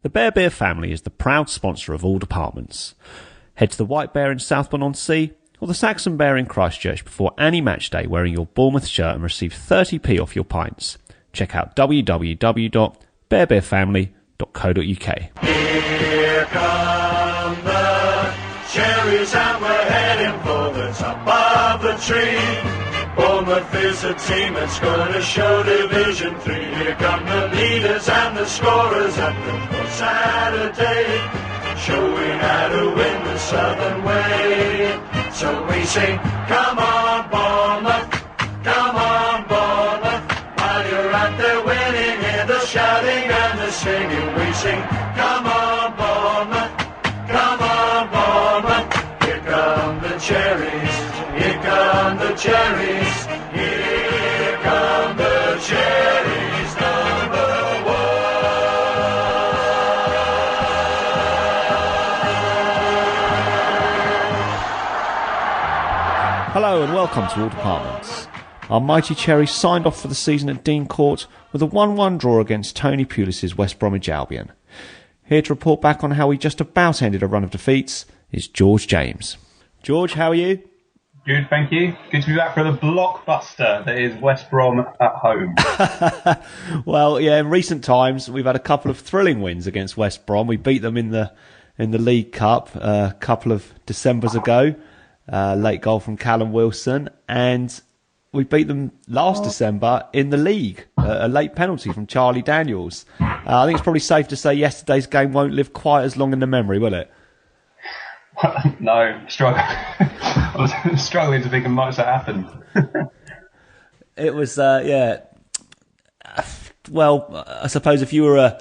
The Bear Beer family is the proud sponsor of all departments. Head to the White Bear in Southbourne-on-Sea or the Saxon Bear in Christchurch before any match day wearing your Bournemouth shirt and receive 30p off your pints. Check out www.bearbearfamily.co.uk. Here come the cherries and we're heading for the top of the tree. Bournemouth is a team that's going to show Division 3. Here come the leaders and the scorers at the Saturday, showing how to win the Southern way. So we sing, come on Bournemouth, come on Bournemouth. While you're out there winning, hear the shouting and the singing. We sing, come on Bournemouth, come on Bournemouth. Here come the cherries, here come the cherries, here come the cherries, number one. Hello and welcome to All Departments. Our mighty Cherries signed off for the season at Dean Court with a 1-1 draw against Tony Pulis' West Bromwich Albion. Here to report back on how we just about ended a run of defeats is George James. George, how are you? Good, thank you. Good to be back for the blockbuster that is West Brom at home. Well, yeah, in recent times we've had a couple of thrilling wins against West Brom. We beat them in the League Cup a couple of Decembers ago. Late goal from Callum Wilson, and we beat them last December in the league. A late penalty from Charlie Daniels. I think it's probably safe to say yesterday's game won't live quite as long in the memory, will it? No, I was struggling to think of much that happened. It was, yeah. Well, I suppose if you were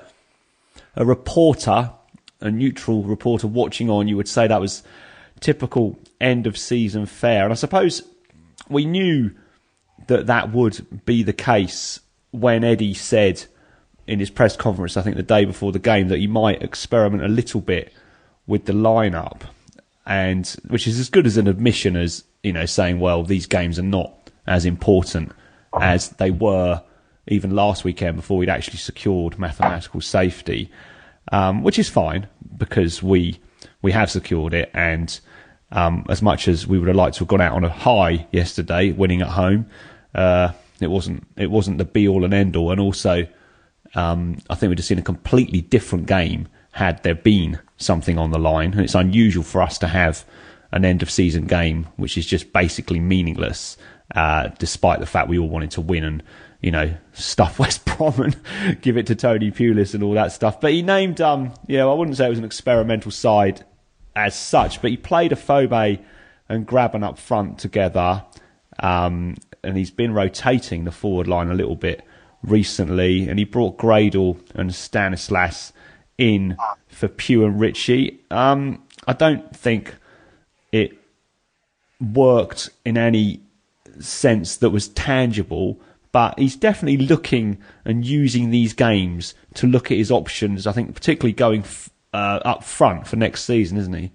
a reporter, a neutral reporter watching on, you would say that was typical end of season fare. And I suppose we knew that would be the case when Eddie said in his press conference, I think the day before the game, that he might experiment a little bit with the lineup. And which is as good as an admission as, you know, saying, well, these games are not as important as they were even last weekend before we'd actually secured mathematical safety, which is fine because we have secured it. And as much as we would have liked to have gone out on a high yesterday, winning at home, it wasn't the be all and end all. And also, I think we'd have seen a completely different game had there been something on the line. And it's unusual for us to have an end of season game which is just basically meaningless, despite the fact we all wanted to win and, you know, stuff West Brom and give it to Tony Pulis and all that stuff. But he named, I wouldn't say it was an experimental side as such, but he played a Phobe and Graben up front together, and he's been rotating the forward line a little bit recently, and he brought Gradle and Stanislas in for Pugh and Ritchie. I don't think it worked in any sense that was tangible, but he's definitely looking and using these games to look at his options, I think particularly going up front for next season, isn't he?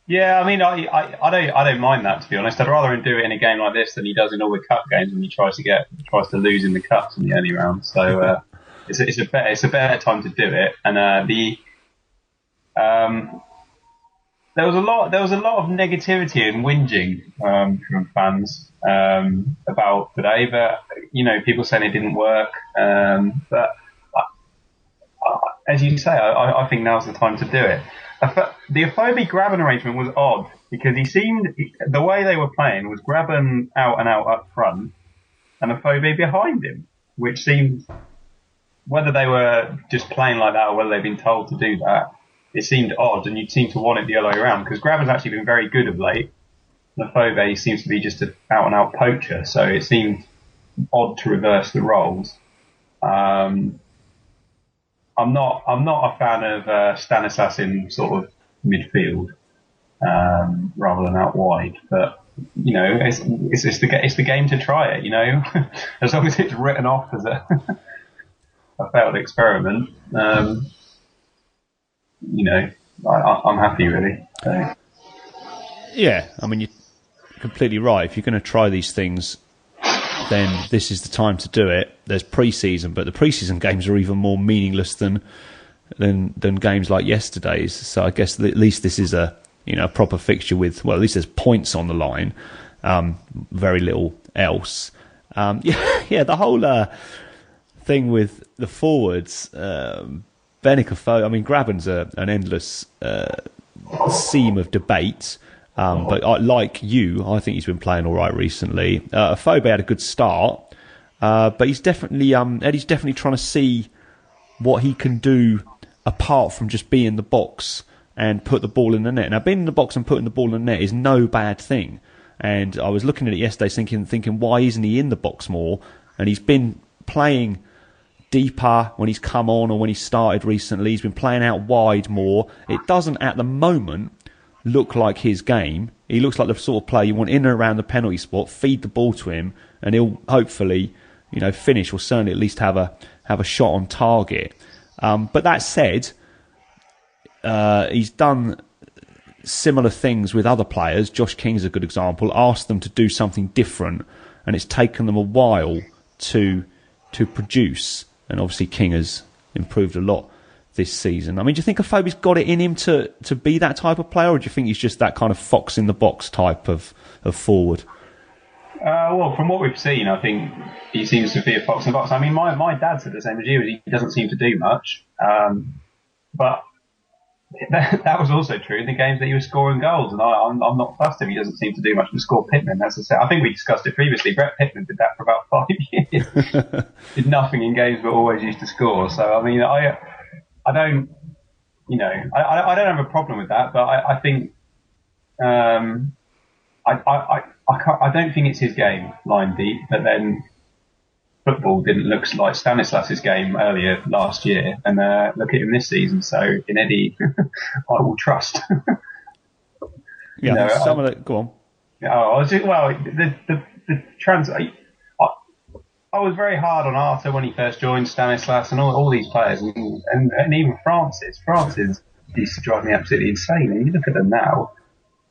Yeah, I mean, I don't mind that, to be honest. I'd rather him do it in a game like this than he does in all the cup games when he tries to lose in the cups in the early rounds. So it's a better time to do it. And there was a lot of negativity and whinging from fans about today, but you know, people saying it didn't work. But as you say, I think now's the time to do it. The Afobe Graben arrangement was odd because the way they were playing was Graben out and out up front and Afobe behind him, which seemed, whether they were just playing like that or whether they've been told to do that, it seemed odd, and you'd seem to want it the other way around because Graben's actually been very good of late. And Afobe seems to be just an out and out poacher, so it seemed odd to reverse the roles. I'm not a fan of Stanislas in sort of midfield rather than out wide, but you know, it's the game to try it. You know, as long as it's written off as a failed experiment, you know, I'm happy really. So. Yeah, I mean, you're completely right. If you're going to try these things, then this is the time to do it. There's pre-season, but the pre-season games are even more meaningless than than games like yesterday's. So I guess at least this is a proper fixture with, well, at least there's points on the line. Very little else. The whole thing with the forwards, Benica, Graben's an endless seam of debate. But like you, I think he's been playing all right recently. Afobe had a good start, but he's definitely Eddie's definitely trying to see what he can do apart from just be in the box and put the ball in the net. Now, being in the box and putting the ball in the net is no bad thing. And I was looking at it yesterday thinking, why isn't he in the box more? And he's been playing deeper when he's come on or when he started recently. He's been playing out wide more. It doesn't, at the moment, look like his game. He looks like the sort of player you want in and around the penalty spot, feed the ball to him, and he'll hopefully, finish, or certainly at least have a shot on target. But that said, he's done similar things with other players. Josh King's a good example. Asked them to do something different, and it's taken them a while to produce. And obviously King has improved a lot this season. Do you think Afobe's got it in him to be that type of player, or do you think he's just that kind of fox in the box type of forward? Well, from what we've seen, I think he seems to be a fox in the box. My dad said the same as you. He doesn't seem to do much, but that was also true in the games that he was scoring goals, and I'm not fussed if he doesn't seem to do much to score. Pittman, I think we discussed it previously. Brett Pittman did that for about 5 years. Did nothing in games, but always used to score. So I don't, I don't have a problem with that, but I think I don't think it's his game, line deep. But then football didn't look like Stanislas's game earlier last year, and look at him this season. So in Eddie, I will trust. Yeah, some of it. Go on. The trans. I was very hard on Arthur when he first joined, Stanislas, and all these players, and even Francis. Francis used to drive me absolutely insane, and you look at them now.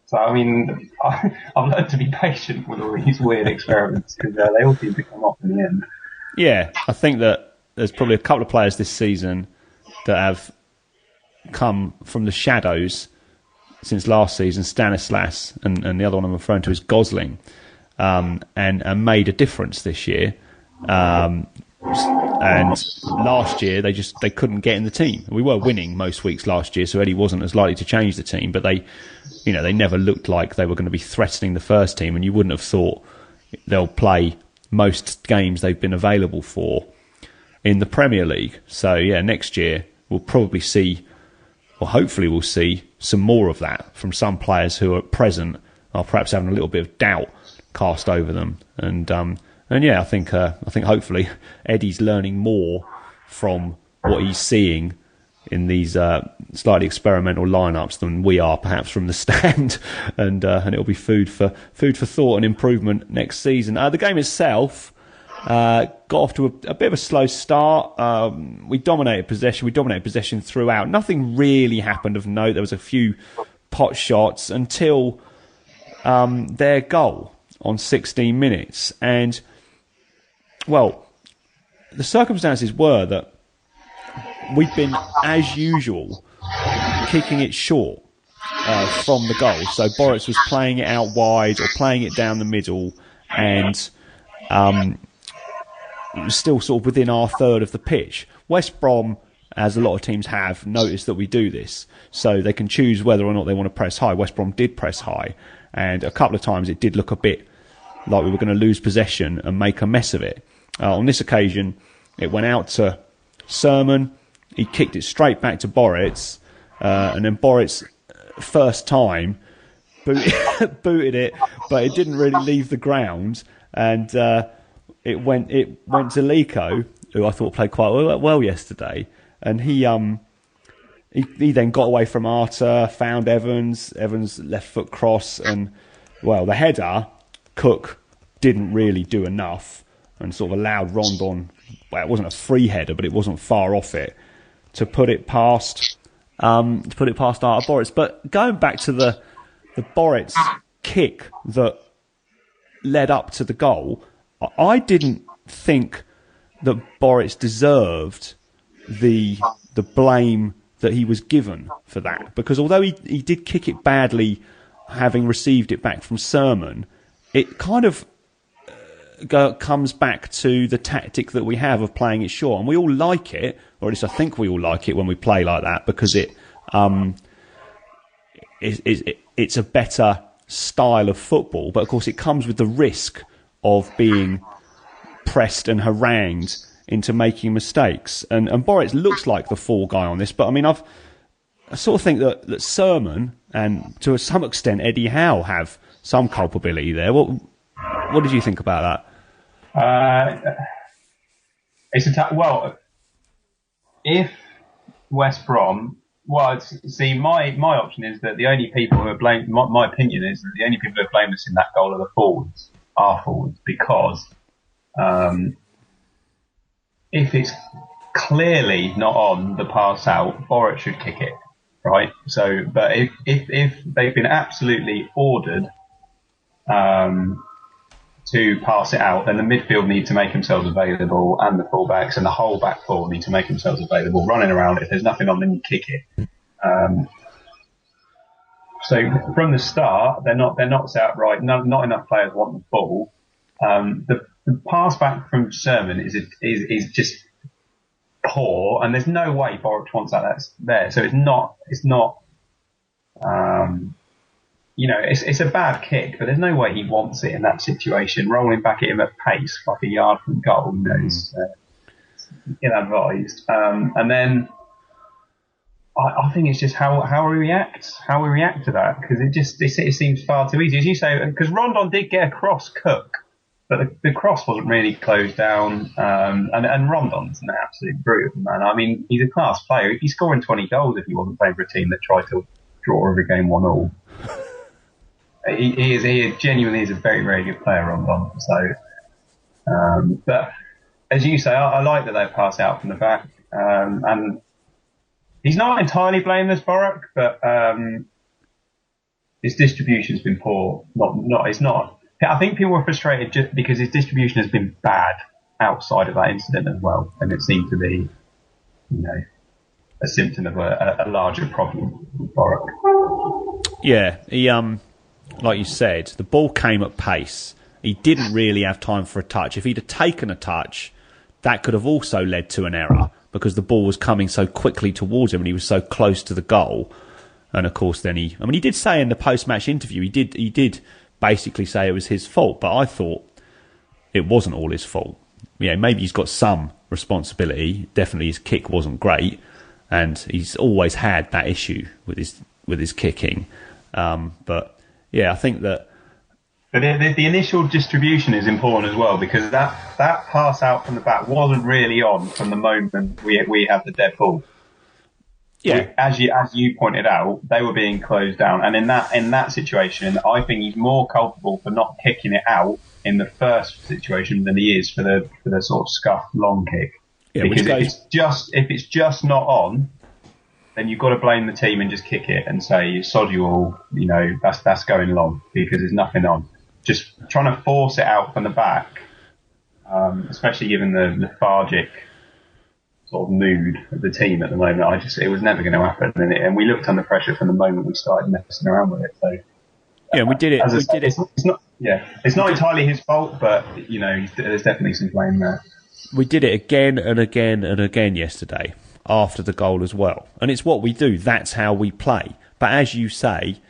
So, I've learned to be patient with all these weird experiments, because they all seem to come off in the end. Yeah, I think that there's probably a couple of players this season that have come from the shadows since last season, Stanislas, and the other one I'm referring to is Gosling, and made a difference this year. And last year they couldn't get in the team. We were winning most weeks last year, so Eddie wasn't as likely to change the team, but they never looked like they were going to be threatening the first team, and you wouldn't have thought they'll play most games they've been available for in the Premier League. So yeah, next year we'll probably see, or hopefully we'll see, some more of that from some players who at present are perhaps having a little bit of doubt cast over them. And yeah, I think hopefully Eddie's learning more from what he's seeing in these slightly experimental lineups than we are perhaps from the stand, and it'll be food for thought and improvement next season. The game itself got off to a bit of a slow start. We dominated possession throughout. Nothing really happened of note. There was a few pot shots until their goal on 16 minutes, and well, the circumstances were that we'd been, as usual, kicking it short from the goal. So Boris was playing it out wide or playing it down the middle, and it was still sort of within our third of the pitch. West Brom, as a lot of teams have, noticed that we do this, so they can choose whether or not they want to press high. West Brom did press high, and a couple of times it did look a bit like we were going to lose possession and make a mess of it. On this occasion, it went out to Sermon. He kicked it straight back to Boris, and then Boris, first time, booted it, but it didn't really leave the ground, and it went to Lico, who I thought played quite well yesterday, and he then got away from Arta, found Evans left foot cross, and well, the header, Cook didn't really do enough, and sort of allowed Rondon, well, it wasn't a free header, but it wasn't far off it, to put it past Arta Boris. But going back to the Boris kick that led up to the goal, I didn't think that Boris deserved the the blame that he was given for that. Because although he did kick it badly, having received it back from Sermon, it kind of comes back to the tactic that we have of playing it short. And we all like it, or at least I think we all like it when we play like that, because it's a better style of football. But of course it comes with the risk of being pressed and harangued into making mistakes. And Boris looks like the fall guy on this, but I mean, I sort of think that Sermon and to some extent Eddie Howe have some culpability there. What did you think about that? Well, if West Brom, see, my option is that the only people who are blamed, my opinion is that the only people who are blameless in that goal are the forwards, because if it's clearly not on the pass out, Borat should kick it, right? So, but if they've been absolutely ordered to pass it out, then the midfield need to make themselves available, and the fullbacks and the whole back four need to make themselves available, running around. If there's nothing on, then you kick it. So from the start, they're not set up right. Not enough players want the ball. The pass back from Sermon is just poor, and there's no way Boruc wants that that's there. So it's not. It's a bad kick, but there's no way he wants it in that situation. Rolling back at him at pace, like a yard from goal, is ill-advised. And then I think it's just how we react to that, because it seems far too easy, as you say. Because Rondon did get a cross Cook, but the cross wasn't really closed down. And Rondon's an absolute brute, man. I mean, he's a class player. He'd be scoring 20 goals if he wasn't playing for a team that tried to draw every game 1-1. He genuinely is a very, very good player, Rondon. So, but as you say, I like that they pass out from the back. And he's not entirely blameless, Boruc, but his distribution's been poor. It's not. I think people were frustrated just because his distribution has been bad outside of that incident as well, and it seemed to be, a symptom of a larger problem with Boruc. Yeah, he like you said, the ball came at pace. He didn't really have time for a touch. If he'd have taken a touch, that could have also led to an error, because the ball was coming so quickly towards him and he was so close to the goal. And of course then he did say in the post-match interview, he did basically say it was his fault, but I thought it wasn't all his fault. Yeah, maybe he's got some responsibility. Definitely his kick wasn't great, and he's always had that issue with his kicking. But yeah, I think that. But the initial distribution is important as well, because that pass out from the back wasn't really on from the moment we had the dead ball. Yeah, as you pointed out, they were being closed down, and in that situation, I think he's more culpable for not kicking it out in the first situation than he is for the sort of scuffed long kick. Yeah, because if it's just not on, then you've got to blame the team and just kick it and say, sod you all, that's going long, because there's nothing on. Just trying to force it out from the back, especially given the lethargic sort of mood of the team at the moment, it was never going to happen. And we looked under pressure from the moment we started messing around with it. So yeah, we did it. It's not entirely his fault, but there's definitely some blame there. We did it again and again and again yesterday after the goal as well, and it's what we do. That's how we play. But as you say,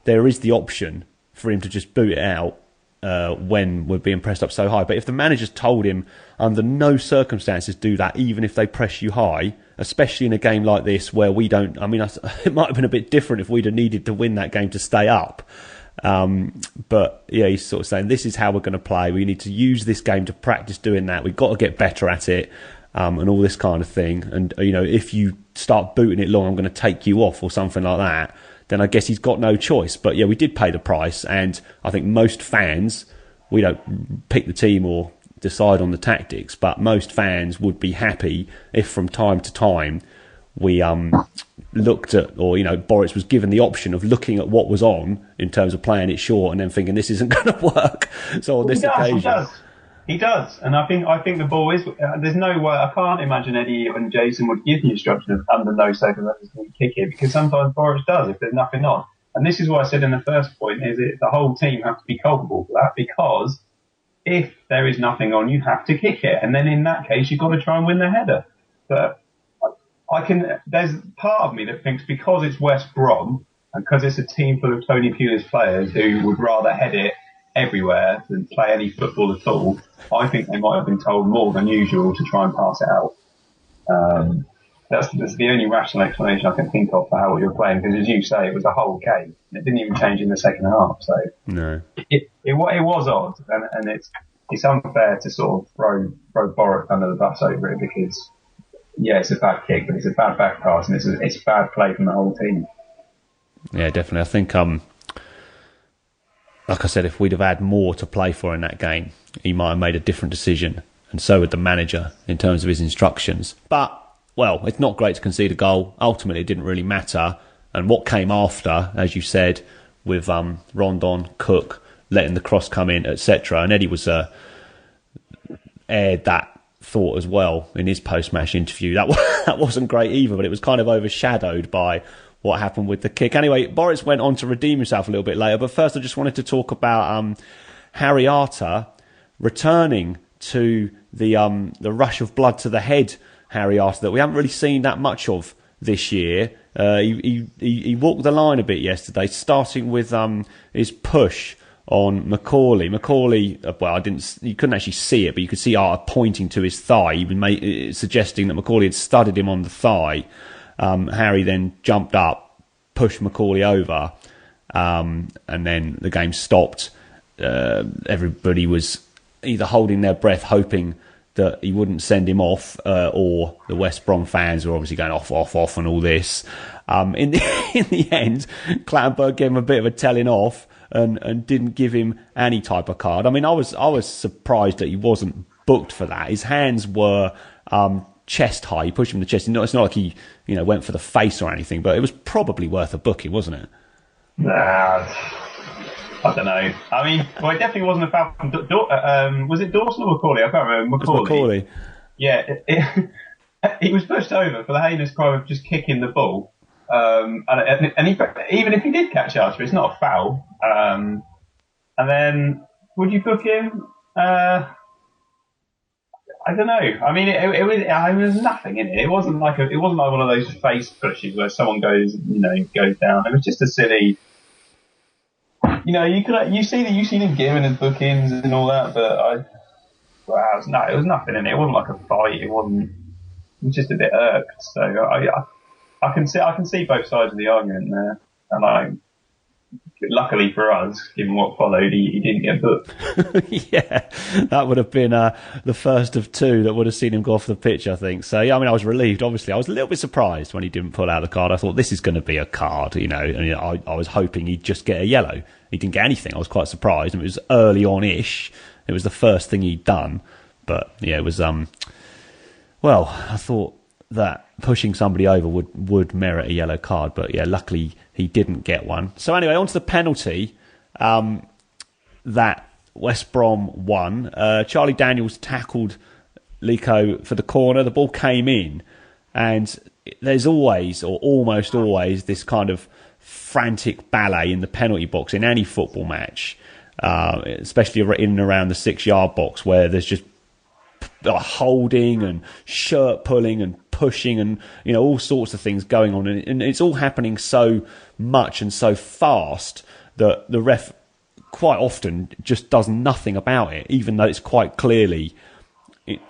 there is the option for him to just boot it out when we're being pressed up so high. But if the manager's told him under no circumstances do that, even if they press you high, especially in a game like this where we don't. I mean, it might have been a bit different if we'd have needed to win that game to stay up. But yeah, he's sort of saying this is how we're going to play. We need to use this game to practice doing that. We've got to get better at it, and all this kind of thing. And if you start booting it long, I'm going to take you off or something like that. Then I guess he's got no choice. But yeah, we did pay the price, and I think most fans, we don't pick the team or decide on the tactics, but most fans would be happy if from time to time we looked at, or Boris was given the option of looking at what was on in terms of playing it short and then thinking this isn't going to work. So on this occasion, He does, and I think the ball is. There's no way. I can't imagine Eddie and Jason would give the instruction of under no circumstances can you kick it, because sometimes Boris does if there's nothing on. And this is what I said in the first point: is it the whole team have to be culpable for that, because if there is nothing on, you have to kick it, and then in that case you've got to try and win the header. But there's part of me that thinks because it's West Brom and because it's a team full of Tony Pulis players who would rather head it everywhere than play any football at all, I think they might have been told more than usual to try and pass it out. That's the only rational explanation I can think of for how you're playing, because as you say, it was a whole game. It didn't even change in the second half, so no, it was odd, and it's unfair to sort of throw Borat under the bus over it, because it's a bad kick, but it's a bad back pass, and it's bad play from the whole team. Yeah, definitely. I think like I said, if we'd have had more to play for in that game, he might have made a different decision, and so would the manager in terms of his instructions. But, well, it's not great to concede a goal. Ultimately, it didn't really matter. And what came after, as you said, with Rondon, Cook, letting the cross come in, etc. And Eddie was aired that thought as well in his post-match interview. That wasn't great either, but it was kind of overshadowed by what happened with the kick. Anyway, Boris went on to redeem himself a little bit later, but first I just wanted to talk about Harry Arter returning to the rush of blood to the head Harry Arter that we haven't really seen that much of this year. He walked the line a bit yesterday, starting with his push on Macaulay. Macaulay, you couldn't actually see it, but you could see Arter pointing to his thigh, even suggesting that Macaulay had studded him on the thigh. Harry then jumped up, pushed Macaulay over, and then the game stopped. Everybody was either holding their breath, hoping that he wouldn't send him off, or the West Brom fans were obviously going off, and all this. In the end, Clattenburg gave him a bit of a telling off and didn't give him any type of card. I mean, I was surprised that he wasn't booked for that. His hands were chest high. He pushed him to the chest. It's not like he went for the face or anything, but it was probably worth a booking, wasn't it? I don't know. I mean, well, it definitely wasn't a foul from was it Dawson or Macaulay? I can't remember. Macaulay. Yeah, he was pushed over for the heinous crime of just kicking the ball. And even if he did catch Archer, it's not a foul. And then, would you book him? I don't know. I mean, it was nothing in it. It wasn't like one of those face pushes where someone goes down. It was just a silly. You see him giving his bookings and all that, but it was nothing in it. It wasn't like a fight. It was just a bit irked. So I can see both sides of the argument there, and luckily for us, given what followed, he didn't get booked. Yeah, that would have been the first of two that would have seen him go off the pitch, I think. So, yeah, I mean, I was relieved, obviously. I was a little bit surprised when he didn't pull out the card. I thought, this is going to be a card, and I was hoping he'd just get a yellow. He didn't get anything. I was quite surprised. And it was early on-ish. It was the first thing he'd done. But, yeah, it was... I thought that pushing somebody over would merit a yellow card. But, yeah, luckily he didn't get one. So, anyway, on to the penalty that West Brom won. Charlie Daniels tackled Lico for the corner. The ball came in. And there's always, or almost always, this kind of frantic ballet in the penalty box in any football match, especially in and around the 6-yard box, where there's just holding and shirt pulling and pushing and all sorts of things going on, and it's all happening so much and so fast that the ref quite often just does nothing about it, even though it's quite clearly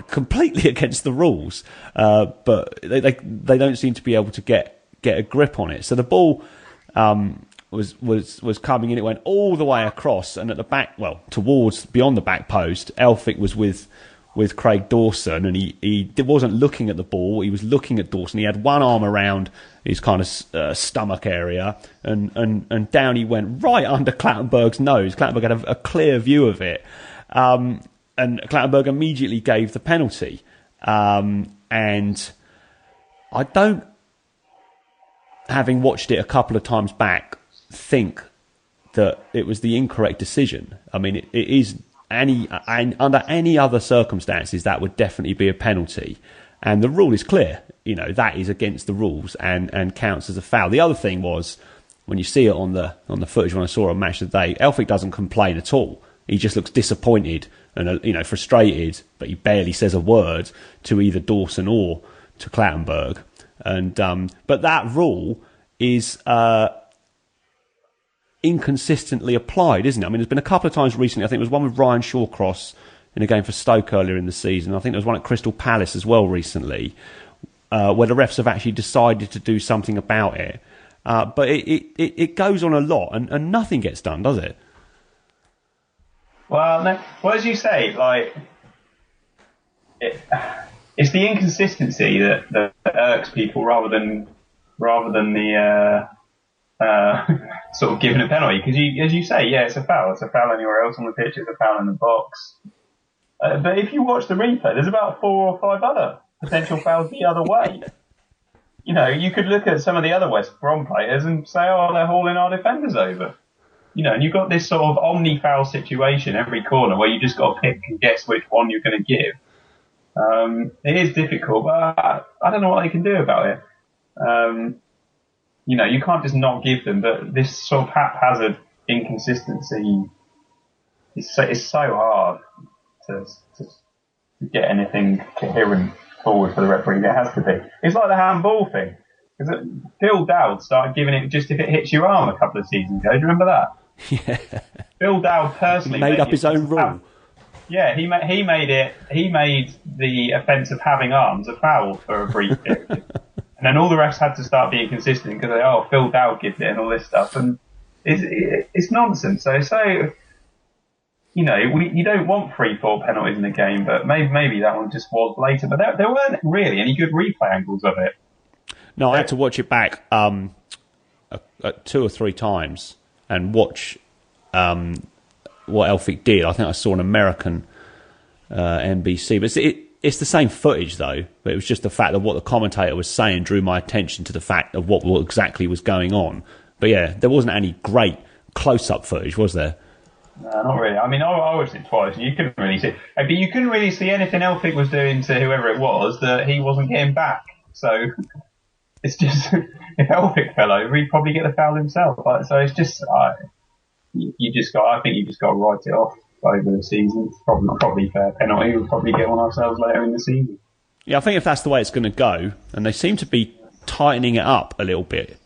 completely against the rules. But they don't seem to be able to get a grip on it. So the ball was coming in. It went all the way across, and at the back, towards beyond the back post, Elphick was with Craig Dawson, and he wasn't looking at the ball. He was looking at Dawson. He had one arm around his kind of stomach area, and down he went right under Clattenburg's nose. Clattenburg had a clear view of it, and Clattenburg immediately gave the penalty. And I don't, having watched it a couple of times back, think that it was the incorrect decision. I mean, it is under any other circumstances, that would definitely be a penalty. And the rule is clear. That is against the rules and counts as a foul. The other thing was, when you see it on the footage when I saw it on Match of the Day, Elphick doesn't complain at all. He just looks disappointed and frustrated, but he barely says a word to either Dawson or to Clattenburg. And but that rule is inconsistently applied, isn't it? I mean, there's been a couple of times recently. I think there was one with Ryan Shawcross in a game for Stoke earlier in the season. I think there was one at Crystal Palace as well recently, where the refs have actually decided to do something about it. But it goes on a lot, and nothing gets done, does it? Well, no, as you say, it's the inconsistency that irks people rather than the sort of giving a penalty. Because as you say, yeah, it's a foul. It's a foul anywhere else on the pitch. It's a foul in the box. But if you watch the replay, there's about 4 or 5 other potential fouls the other way. You could look at some of the other West Brom players and say, oh, they're hauling our defenders over. And you've got this sort of omni-foul situation every corner where you just got to pick and guess which one you're going to give. It is difficult, but I don't know what they can do about it. You can't just not give them, but this sort of haphazard inconsistency is so hard to get anything coherent forward for the referee. It has to be. It's like the handball thing. Because Phil Dowd started giving it just if it hits your arm a couple of seasons ago. Do you remember that? Yeah. Phil Dowd personally made up his own rule. Yeah, he made the offence of having arms a foul for a brief period. And then all the refs had to start being consistent because Phil Dowd gives it and all this stuff, and it's nonsense. So you don't want 3-4 penalties in a game, but maybe that one just was blatant. But there weren't really any good replay angles of it. No, I had to watch it back 2 or 3 times and watch what Elphick did. I think I saw an American NBC, but it's the same footage though. But it was just the fact that what the commentator was saying drew my attention to the fact of what exactly was going on. But yeah, there wasn't any great close-up footage, was there? No, not really. I mean, I watched it twice, and you couldn't really see. But you couldn't really see anything Elphick was doing to whoever it was that he wasn't getting back. So it's just if Elphick fell over, he'd probably get the foul himself. So it's just I think you just got to write it off over the season. It's probably fair penalty. We'll probably get one ourselves later in the season. Yeah, I think if that's the way it's going to go, and they seem to be tightening it up a little bit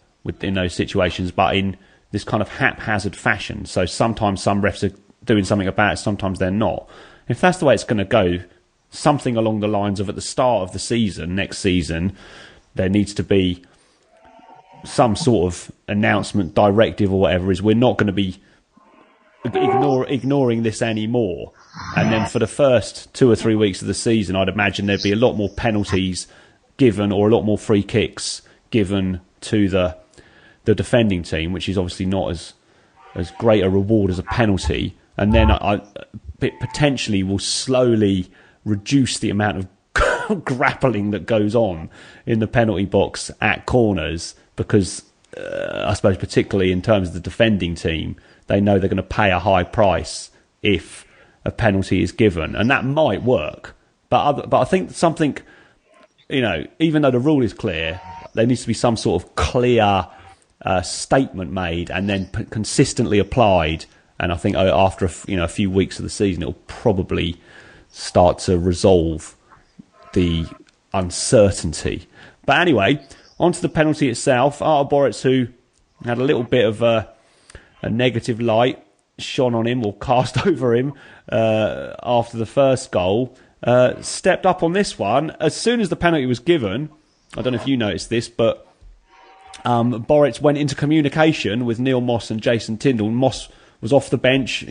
in those situations, but in this kind of haphazard fashion. So sometimes some refs are doing something about it, sometimes they're not. If that's the way it's going to go, something along the lines of at the start of the season, next season, there needs to be some sort of announcement, directive or whatever, is we're not going to be ignoring this anymore. And then for the first 2 or 3 weeks of the season, I'd imagine there'd be a lot more penalties given or a lot more free kicks given to the defending team, which is obviously not as great a reward as a penalty. And then it potentially will slowly reduce the amount of grappling that goes on in the penalty box at corners, because I suppose particularly in terms of the defending team, they know they're going to pay a high price if a penalty is given, and that might work. But I think something, even though the rule is clear, there needs to be some sort of clear statement made and then consistently applied. And I think after a few weeks of the season, it'll probably start to resolve the uncertainty. But anyway, onto the penalty itself. Artur Boruc, who had a little bit of a negative light shone on him or cast over him after the first goal, stepped up on this one. As soon as the penalty was given, I don't know if you noticed this, but Boruc went into communication with Neil Moss and Jason Tindall. Moss was off the bench,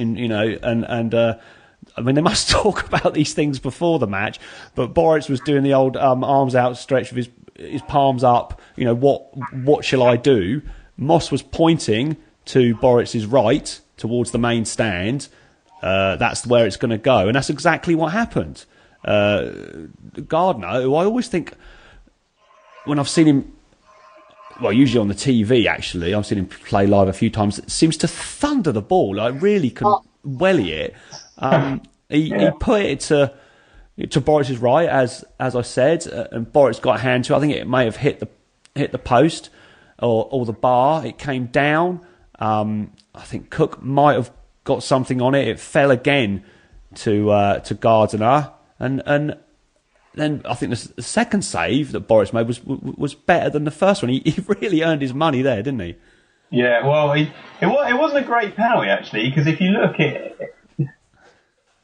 I mean, they must talk about these things before the match, but Boruc was doing the old arms outstretched with his palms up. What shall I do? Moss was pointing to Boruc's right towards the main stand. That's where it's going to go, and that's exactly what happened. Gardner, who I always think, when I've seen him, well, usually on the TV, actually, I've seen him play live a few times, seems to thunder the ball. Like, really can welly it. He put it to Boris's right, as I said, and Boris got a hand to it. I think it may have hit the post or the bar. It came down. I think Cook might have got something on it. It fell again to Gardiner, and then I think the second save that Boris made was better than the first one. He really earned his money there, didn't he? Yeah, well, it wasn't a great penalty actually, because if you look at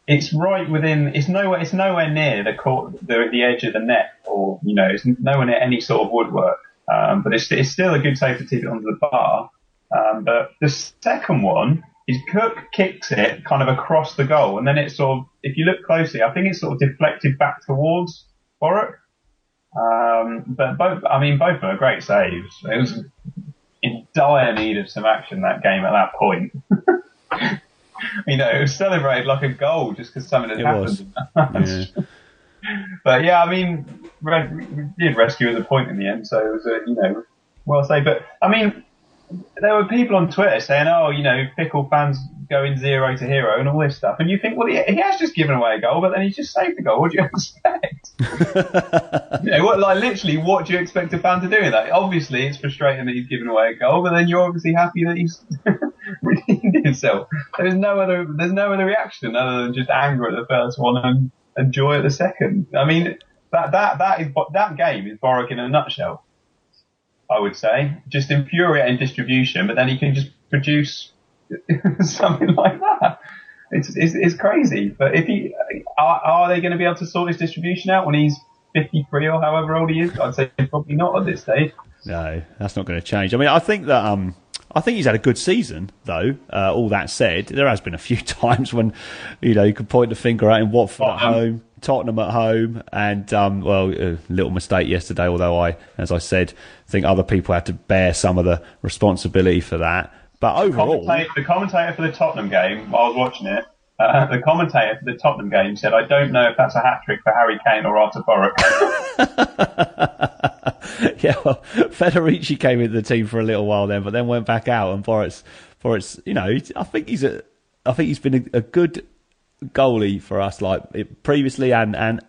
it's right within. It's nowhere near the edge of the net, or it's nowhere near any sort of woodwork. But it's still a good save to tip it onto the bar. But the second one is Cook kicks it kind of across the goal, and then it sort of, if you look closely, I think it's sort of deflected back towards Warwick. But both of them are great saves. It was in dire need of some action, that game at that point. It was celebrated like a goal just because something had happened. Yeah. But yeah, we did rescue as a point in the end, so it was well said. But there were people on Twitter saying, Pickle fans going 0 to hero and all this stuff. And you think, well, he has just given away a goal, but then he's just saved the goal. What do you expect? Literally, what do you expect a fan to do in that? Obviously, it's frustrating that he's given away a goal, but then you're obviously happy that he's redeemed himself. There's no other reaction other than just anger at the first one and joy at the second. That game is Borwick in a nutshell, I would say. Just infuriating distribution, but then he can just produce something like that. It's crazy. But are they going to be able to sort his distribution out when he's 53 or however old he is? I'd say probably not at this stage. No, that's not going to change. I think that I think he's had a good season, though. All that said, there has been a few times when you could point the finger at him. Watford at home, Tottenham at home, and a little mistake yesterday. Although as I said, think other people had to bear some of the responsibility for that. But overall, the commentator for the Tottenham game, while I was watching it, the commentator for the Tottenham game said, "I don't know if that's a hat trick for Harry Kane or Artur Boruc." Yeah, well, Federici came into the team for a little while then, but then went back out, and Boruc, I think he's been a good goalie for us, like previously and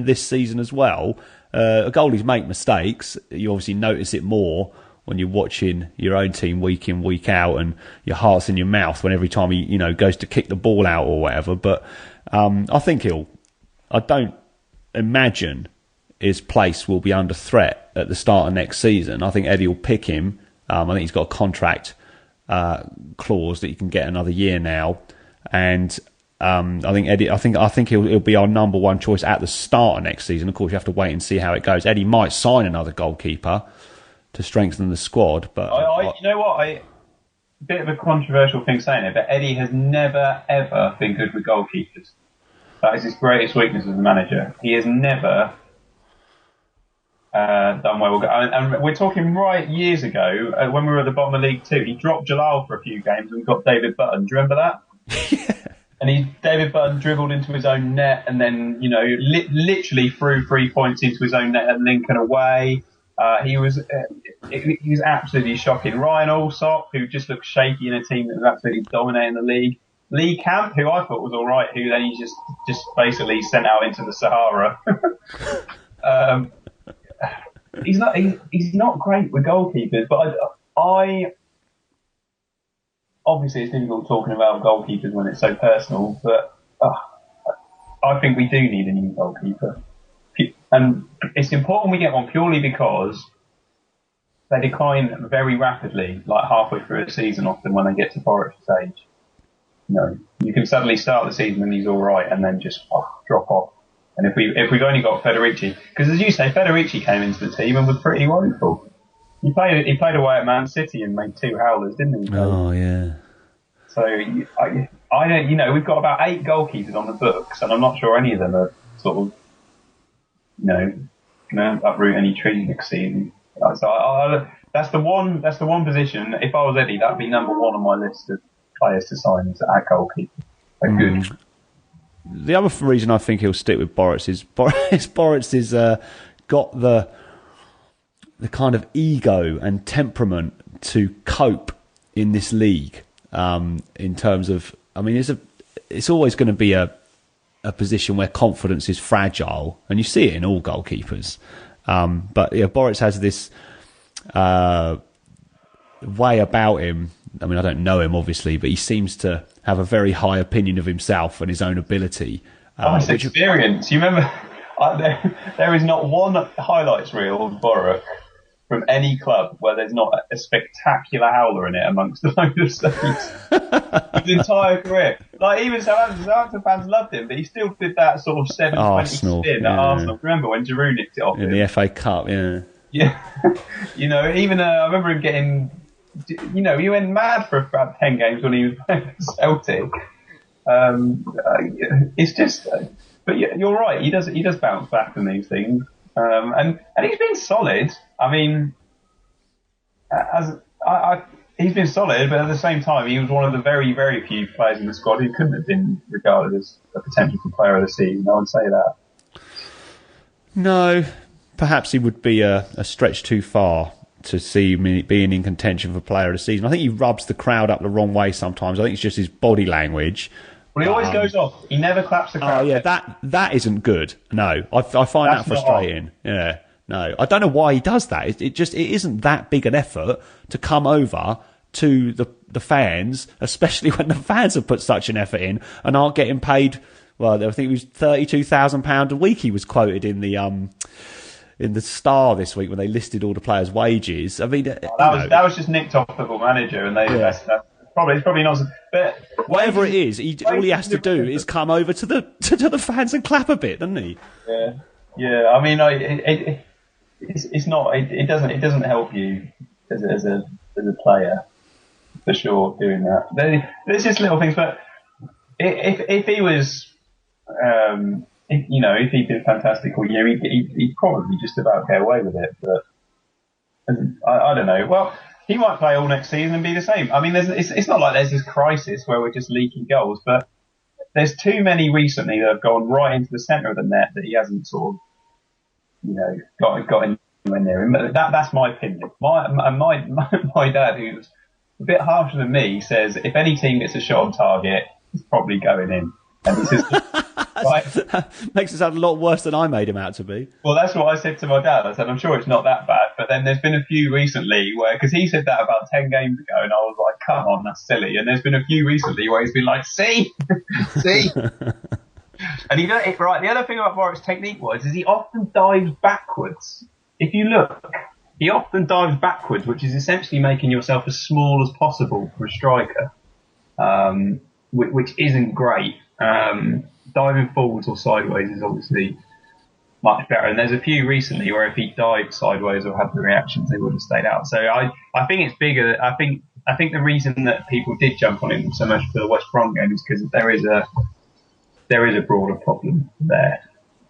this season as well. Goalies make mistakes. You obviously notice it more when you're watching your own team week in, week out, and your heart's in your mouth when every time he goes to kick the ball out or whatever. But I think I don't imagine his place will be under threat at the start of next season. I think Eddie will pick him. I think he's got a contract clause that you can get another year now, and I think Eddie. I think he'll be our number one choice at the start of next season. Of course, you have to wait and see how it goes. Eddie might sign another goalkeeper to strengthen the squad, but you know what? A bit of a controversial thing saying it, but Eddie has never ever been good with goalkeepers. That is his greatest weakness as a manager. He has never done well. And we're talking right years ago when we were at the bottom of League Two. He dropped Jalal for a few games and got David Button. Do you remember that? Yeah. And David Button dribbled into his own net, and then literally threw 3 points into his own net at Lincoln away. He was absolutely shocking. Ryan Allsop, who just looked shaky in a team that was absolutely dominating the league. Lee Camp, who I thought was all right, who then he just basically sent out into the Sahara. He's not great with goalkeepers, but I obviously it's difficult talking about goalkeepers when it's so personal, but I think we do need a new goalkeeper. And it's important we get one purely because they decline very rapidly, like halfway through a season often when they get to Boric's age. You can suddenly start the season and he's all right and then just drop off. And if we've only got Federici, because as you say, Federici came into the team and was pretty wonderful. He played away at Man City and made 2 howlers, didn't he? Oh yeah. So I don't, we've got about 8 goalkeepers on the books, and I'm not sure any of them are sort of, going to uproot any trees next season. So that's the one position. If I was Eddie, that'd be number 1 on my list of players to sign is at goalkeeper. Good. The other reason I think he'll stick with Boruc is Boruc is got the kind of ego and temperament to cope in this league. In terms of, it's always going to be a position where confidence is fragile, and you see it in all goalkeepers. But yeah, Boris has this way about him. I mean, I don't know him obviously, but he seems to have a very high opinion of himself and his own ability. It's experience. You remember, there is not one highlights reel of Borough from any club where there's not a spectacular howler in it amongst the load of states. His entire career. Like, even Southampton fans loved him, but he still did that sort of 720 spin at Arsenal. Remember when Giroud nicked it off in the FA Cup, yeah. Yeah. Even I remember him getting, he went mad for about 10 games when he was playing for Celtic. It's just, but you're right. He does bounce back from these things, and he's been solid. I mean, he's been solid, but at the same time, he was one of the very, very few players in the squad who couldn't have been regarded as a potential player of the season. I would say that. No, perhaps he would be a stretch too far to see me being in contention for player of the season. I think he rubs the crowd up the wrong way sometimes. I think it's just his body language. Well, he always goes off. He never claps the crowd. Oh yeah, that isn't good. No, I find that frustrating. Yeah, no, I don't know why he does that. It isn't that big an effort to come over to the fans, especially when the fans have put such an effort in and aren't getting paid. Well, I think it was £32,000 a week. He was quoted in the Star this week when they listed all the players' wages. I mean, that was just nicked off Football Manager, and it's probably not. But whatever it is, all he has to do is come over to the fans and clap a bit, doesn't he? Yeah. I mean, it's not. It doesn't help you as a player for sure doing that. There's just little things, but if he was. If he did fantastic all year, he'd probably just about get away with it. But I don't know. Well, he might play all next season and be the same. I mean, it's not like there's this crisis where we're just leaking goals, but there's too many recently that have gone right into the centre of the net that he hasn't sort of, got anywhere near him. That's my opinion. My dad, who's a bit harsher than me, says if any team gets a shot on target, it's probably going in. And he says, right. Makes it sound a lot worse than I made him out to be. Well, that's what I said to my dad. I said, I'm sure it's not that bad. But then there's been a few recently where, because he said that about 10 games ago, and I was like, come on, that's silly. And there's been a few recently where he's been like, see? And he does it right. The other thing about Boris technique-wise is he often dives backwards. If you look, he often dives backwards, which is essentially making yourself as small as possible for a striker, which isn't great. Diving forwards or sideways is obviously much better. And there's a few recently where if he dived sideways or had the reactions, they would have stayed out. So I think it's bigger. I think the reason that people did jump on him so much for the West Brom game is because there is a broader problem there.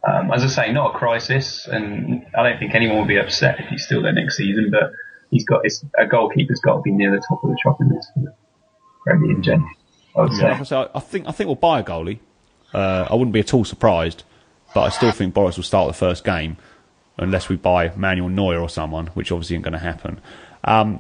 As I say, not a crisis, and I don't think anyone will be upset if he's still there next season. But a goalkeeper's got to be near the top of the shopping list for the Premier in general. I would say. So I think we'll buy a goalie. I wouldn't be at all surprised, but I still think Boris will start the first game unless we buy Manuel Neuer or someone, which obviously isn't going to happen.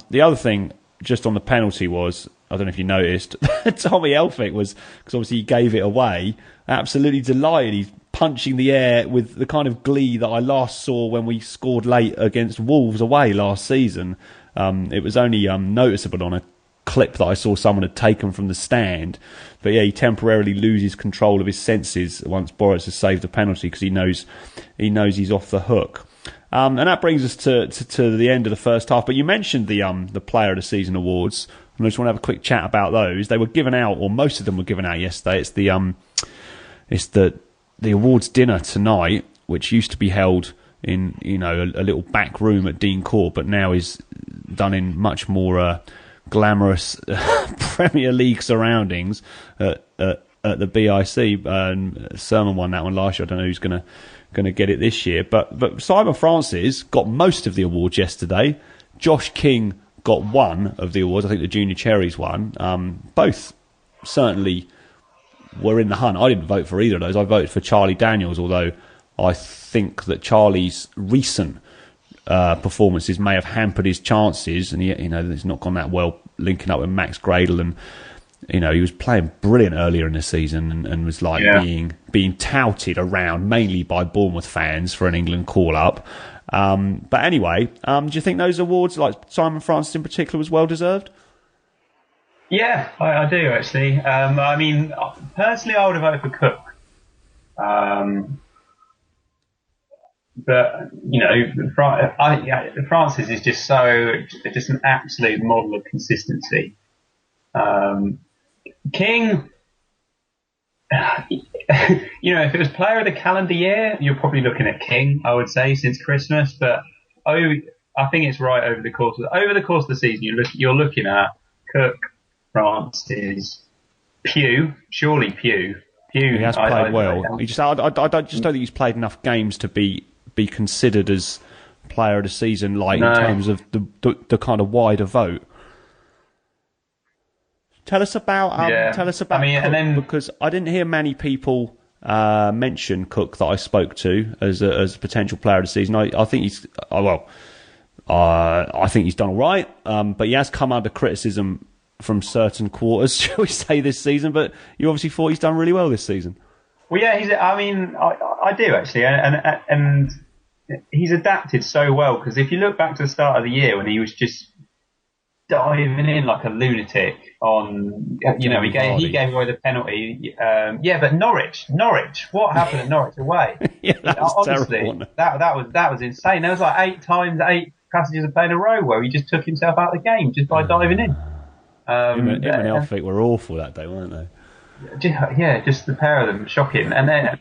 The other thing, just on the penalty, was, I don't know if you noticed, Tommy Elphick was, because obviously he gave it away, absolutely delighted. He's punching the air with the kind of glee that I last saw when we scored late against Wolves away last season. It was only noticeable on a clip that I saw someone had taken from the stand, but yeah, he temporarily loses control of his senses once Boris has saved a penalty because he knows he's off the hook. And that brings us to the end of the first half. But you mentioned the Player of the Season awards, and I just want to have a quick chat about those. They were given out, or most of them were given out yesterday. It's the awards dinner tonight, which used to be held in a little back room at Dean Court, but now is done in much more glamorous Premier League surroundings at the BIC. Sermon won that one last year. I don't know who's going to get it this year. But Simon Francis got most of the awards yesterday. Josh King got one of the awards. I think the Junior Cherries won. Both certainly were in the hunt. I didn't vote for either of those. I voted for Charlie Daniels, although I think that Charlie's recent performances may have hampered his chances, and he's not gone that well linking up with Max Gradle he was playing brilliant earlier in the season and was like being touted around mainly by Bournemouth fans for an England call-up. But anyway, do you think those awards, like Simon Francis in particular, was well deserved? Yeah, I do actually. I mean, personally, I would have voted for Cook. But Francis is just an absolute model of consistency. King, if it was player of the calendar year, you're probably looking at King, I would say, since Christmas. But I think it's right over the course of the season. You're looking at Cook, Francis, Pugh. Surely Pugh. He has played well. I just don't think he's played enough games to be considered as player of the season, in terms of the kind of wider vote. Tell us about Cook, because I didn't hear many people mention Cook that I spoke to as a potential player of the season. I think he's I think he's done all right, but he has come under criticism from certain quarters, shall we say, this season. But you obviously thought he's done really well this season. Well, yeah, I do actually, and he's adapted so well, because if you look back to the start of the year when he was just diving in like a lunatic on, he gave away the penalty. But Norwich, what happened at Norwich away? Yeah, that was honestly terrible. That was insane. There was like 8 passages of play in a row where he just took himself out of the game just by diving in. Him and Elphick were awful that day, weren't they? Just the pair of them, shocking. And then,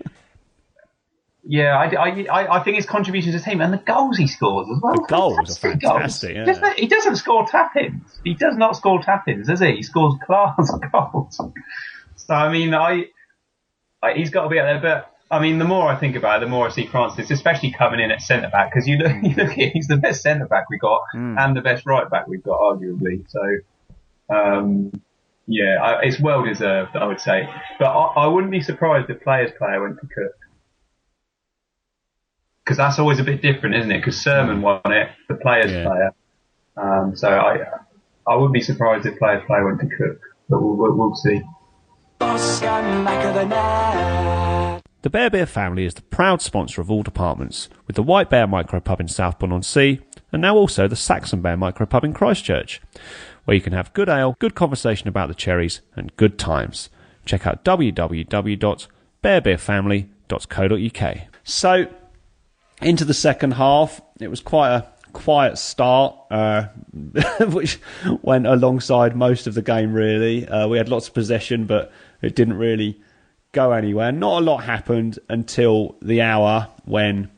I think his contribution to the team and the goals he scores as well. The goals are fantastic. Yeah. He doesn't score tap-ins. He does not score tap-ins, does he? He scores class goals. So, I mean, he's got to be out there. But, I mean, the more I think about it, the more I see Francis, especially coming in at centre-back, because you look at it, he's the best centre-back we've got and the best right-back we've got, arguably. So, it's well deserved, I would say. But I wouldn't be surprised if player went to Cook. Because that's always a bit different, isn't it? Because Sermon won it, the players' player. So I wouldn't be surprised if player went to Cook. But we'll see. The Bear Beer family is the proud sponsor of all departments, with the White Bear Micropub in Southbourne-on-Sea, and now also the Saxon Bear Micropub in Christchurch, where you can have good ale, good conversation about the cherries, and good times. Check out www.bearbeerfamily.co.uk. So, into the second half, it was quite a quiet start, which went alongside most of the game, really. We had lots of possession, but it didn't really go anywhere. Not a lot happened until the hour when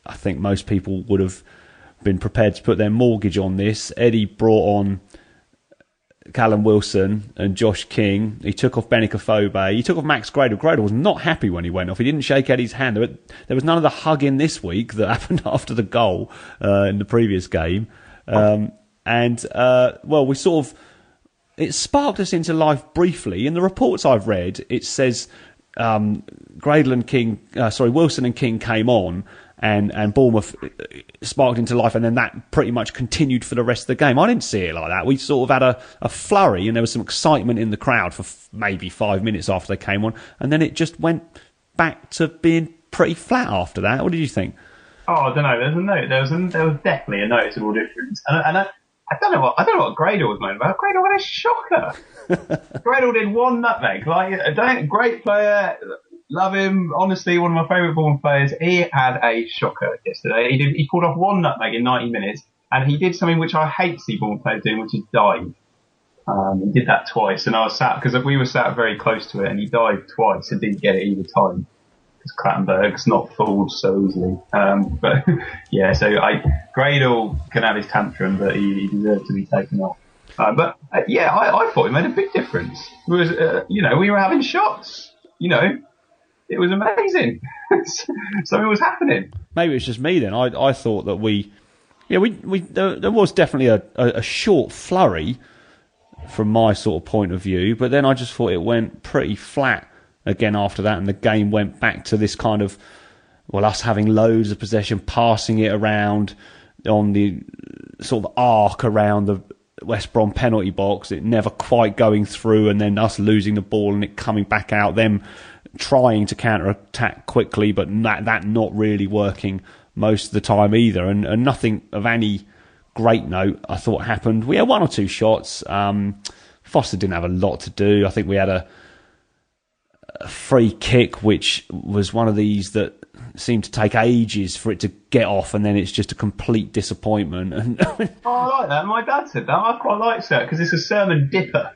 I think most people would have been prepared to put their mortgage on this. Eddie brought on Callum Wilson and Josh King. He took off Benica Fobe. He took off Max Gradle. Gradle was not happy when he went off. He didn't shake Eddie's hand. There was none of the hugging this week that happened after the goal in the previous game. We sort of... It sparked us into life briefly. In the reports I've read, it says Gradle and Wilson and King came on, and Bournemouth sparked into life, and then that pretty much continued for the rest of the game. I didn't see it like that. We sort of had a flurry, and there was some excitement in the crowd for maybe 5 minutes after they came on, and then it just went back to being pretty flat after that. What did you think? Oh, I don't know. There was definitely a noticeable difference, and I don't know what Gradle was moaning about. Gradle had a shocker. Gradle did one nutmeg. Great player. Love him. Honestly, one of my favourite Bournemouth players. He had a shocker yesterday. He pulled off one nutmeg in 90 minutes, and he did something which I hate to see Bournemouth players doing, which is dive. He did that twice, and I was sat, because we were sat very close to it, and he dived twice and didn't get it either time, because Clattenburg's not fooled so easily. Gradle can have his tantrum, but he deserved to be taken off. I thought he made a big difference. It was, we were having shots. It was amazing. Something was happening. Maybe it's just me then. I thought that there was definitely a short flurry from my sort of point of view, but then I just thought it went pretty flat again after that, and the game went back to this kind of, us having loads of possession, passing it around on the sort of arc around West Brom penalty box, it never quite going through, and then us losing the ball and it coming back out, them trying to counter-attack quickly, but that not really working most of the time either, and nothing of any great note I thought happened. We had one or two shots. Foster didn't have a lot to do. I think we had a free kick, which was one of these that seemed to take ages for it to get off, and then it's just a complete disappointment. And I like that. My dad said that. I quite like that because it's a sermon dipper.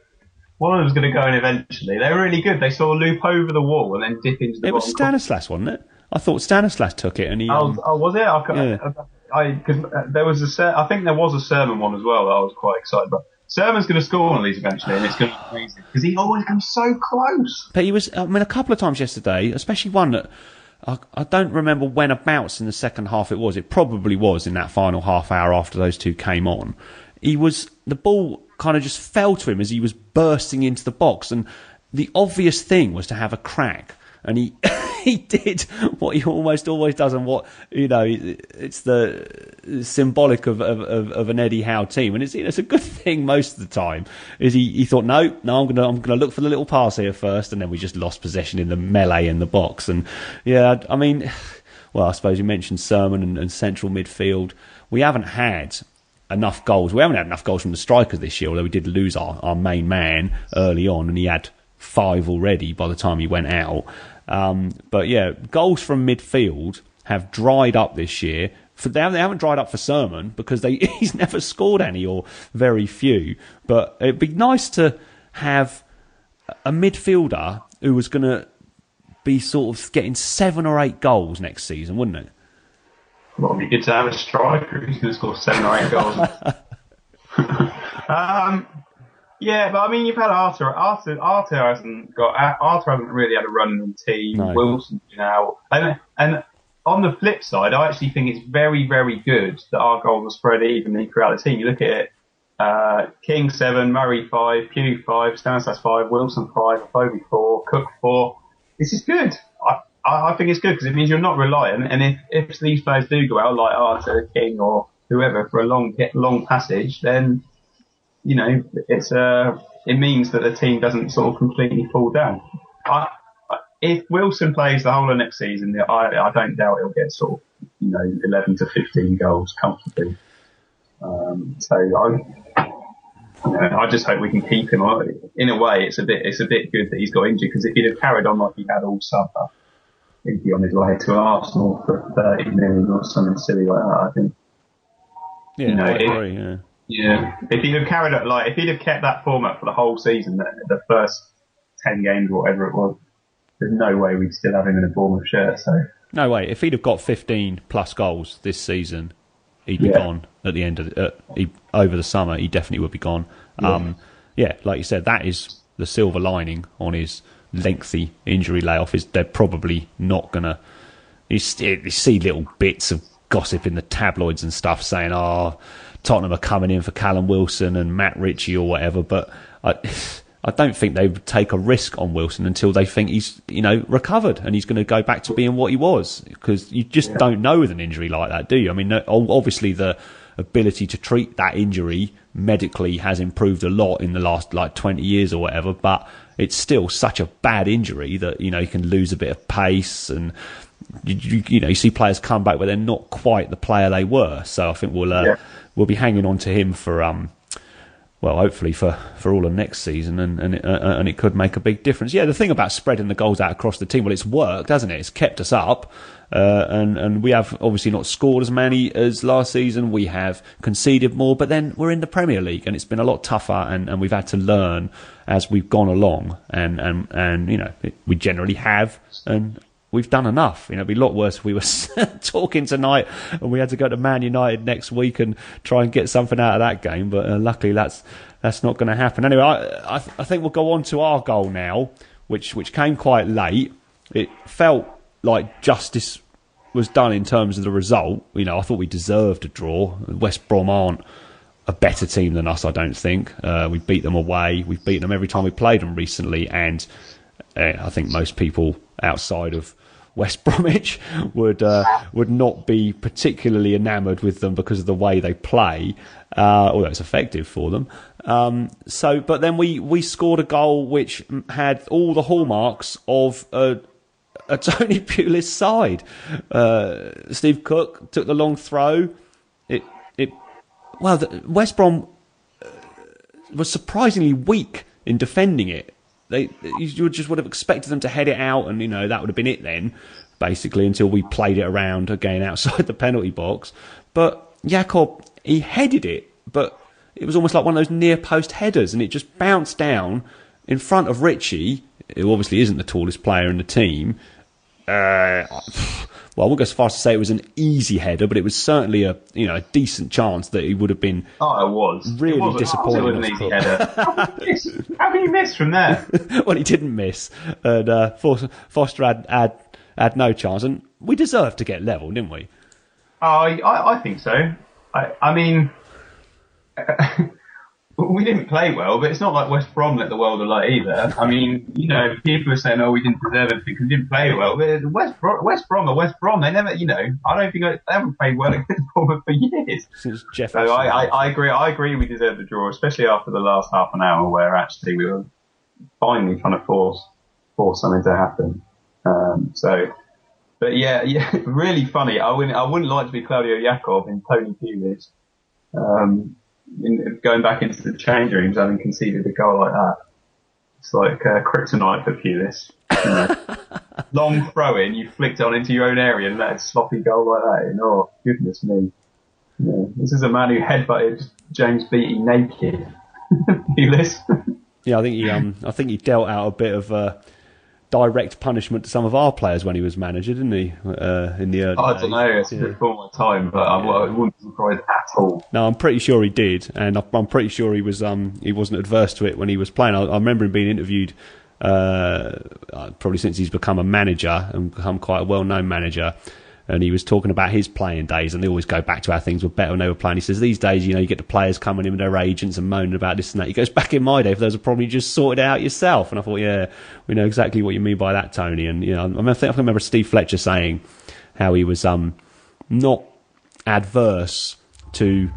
One of them's going to go in eventually. They're really good. They sort of loop over the wall and then dip into the bottom. It was Stanislas, wasn't it? I thought Stanislas took it, and he. Was it? Because there was I think there was a Sermon one as well that I was quite excited about. Sermon's going to score one of these eventually, and it's going to be amazing because he always comes so close. But he was, a couple of times yesterday, especially one that I don't remember whenabouts in the second half it was. It probably was in that final half hour after those two came on. The ball kind of just fell to him as he was bursting into the box, and the obvious thing was to have a crack, and he he did what he almost always does, and what it's the symbolic of an Eddie Howe team, and it's a good thing most of the time. Is he thought no, I'm gonna look for the little pass here first, and then we just lost possession in the melee in the box, and I suppose you mentioned Sermon and central midfield. We haven't had enough goals. We haven't had enough goals from the strikers this year, although we did lose our main man early on, and he had 5 already by the time he went out. But yeah, goals from midfield have dried up this year. They haven't dried up for Sermon because he's never scored any, or very few. But it'd be nice to have a midfielder who was going to be sort of getting 7 or 8 goals next season, wouldn't it? Well, it'd be good to have a striker who's going to score 7 or 8 goals. Yeah, but I mean, you've had Arthur. Arthur hasn't really had a run in the team. No. Wilson, and on the flip side, I actually think it's very, very good that our goals are spread evenly throughout the team. You look at it: King 7, Murray 5, Pugh 5, Stanislas 5, Wilson 5, Afobe 4, Cook 4. This is good. I think it's good because it means you're not reliant. And if these players do go out, like Arthur, King, or whoever, for a long passage, then it means that the team doesn't sort of completely fall down. If Wilson plays the whole of next season, I don't doubt he'll get sort of 11 to 15 goals comfortably. I just hope we can keep him. In a way, it's a bit good that he's got injured, because if he'd have carried on like he had all summer, he'd be on his way to Arsenal for 30 million or something silly like that, I think. Yeah, I agree, yeah. Yeah, if he'd have kept that format for the whole season, the first 10 games or whatever it was, there's no way we'd still have him in a Bournemouth shirt. So no way. If he'd have got 15 plus goals this season, he'd be gone at the end of over the summer. He definitely would be gone. Like you said, that is the silver lining on his lengthy injury layoff. Is they're probably not gonna. You see little bits of gossip in the tabloids and stuff saying, Tottenham are coming in for Callum Wilson and Matt Ritchie or whatever, but I don't think they would take a risk on Wilson until they think he's recovered and he's going to go back to being what he was, because you just don't know with an injury like that, do you? I mean, obviously the ability to treat that injury medically has improved a lot in the last 20 years or whatever, but it's still such a bad injury that you can lose a bit of pace, and you see players come back but they're not quite the player they were. So I think we'll be hanging on to him for hopefully for all of next season, and it could make a big difference. Yeah, the thing about spreading the goals out across the team, well, it's worked, hasn't it? It's kept us up, and we have obviously not scored as many as last season. We have conceded more, but then we're in the Premier League, and it's been a lot tougher, and we've had to learn as we've gone along, and we generally have, and we've done enough. It'd be a lot worse if we were talking tonight and we had to go to Man United next week and try and get something out of that game. But luckily, that's not going to happen. Anyway, I think we'll go on to our goal now, which came quite late. It felt like justice was done in terms of the result. I thought we deserved a draw. West Brom aren't a better team than us, I don't think. We beat them away. We've beaten them every time we played them recently, and I think most people outside of West Bromwich would not be particularly enamoured with them because of the way they play, although it's effective for them. But then we scored a goal which had all the hallmarks of a Tony Pulis side. Steve Cook took the long throw. West Brom was surprisingly weak in defending it. You just would have expected them to head it out, and that would have been it then, basically, until we played it around again outside the penalty box. But Jakob, he headed it, but it was almost like one of those near post headers, and it just bounced down in front of Richie, who obviously isn't the tallest player in the team. I won't go as far as to say it was an easy header, but it was certainly a decent chance that he would have been. Oh, it was really disappointing. It was an easy header. How can you miss from there? Well, he didn't miss, and Foster had no chance, and we deserved to get level, didn't we? I think so. I mean, we didn't play well, but it's not like West Brom let the world alight either. I mean, people are saying, we didn't deserve it because we didn't play well. But West Brom are West Brom. They never, I don't think they haven't played well against Bournemouth for years. Since Jeff. So I agree we deserve the draw, especially after the last half an hour where actually we were finally trying to force something to happen. But yeah, really funny. I wouldn't like to be Claudio Jakob in Tony Pulis. Going back into the change rooms, having conceded a goal like that, it's like kryptonite for Pulis. Long throw in, you flicked it on into your own area and let a sloppy goal like that. Oh goodness me! This is a man who headbutted James Beattie naked. Pulis. Yeah, I think he dealt out a bit of direct punishment to some of our players when he was manager, didn't he? In the early I don't know. It's before my time, but I wouldn't be surprised at all. No, I'm pretty sure he did, and I'm pretty sure he wasn't adverse to it when he was playing. I remember him being interviewed probably since he's become a manager and become quite a well-known manager. And he was talking about his playing days, and they always go back to how things were better when they were playing. He says, these days, you get the players coming in with their agents and moaning about this and that. He goes, back in my day, if there was a problem, you just sorted it out yourself. And I thought, yeah, we know exactly what you mean by that, Tony. And, I remember Steve Fletcher saying how he was not adverse to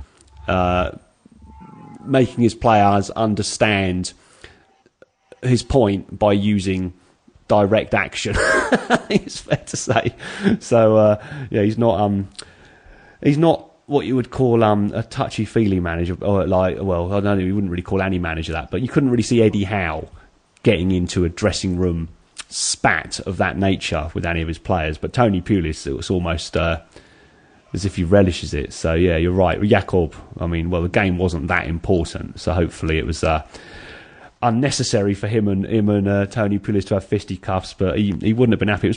making his players understand his point by using direct action. It's fair to say. So he's not what you would call a touchy-feely manager, or I don't know, we wouldn't really call any manager that, but you couldn't really see Eddie Howe getting into a dressing room spat of that nature with any of his players. But Tony Pulis, it was almost as if he relishes it. So yeah, you're right. Jakob, the game wasn't that important, so hopefully it was unnecessary for him and Tony Pulis to have fisticuffs, but he wouldn't have been happy. It was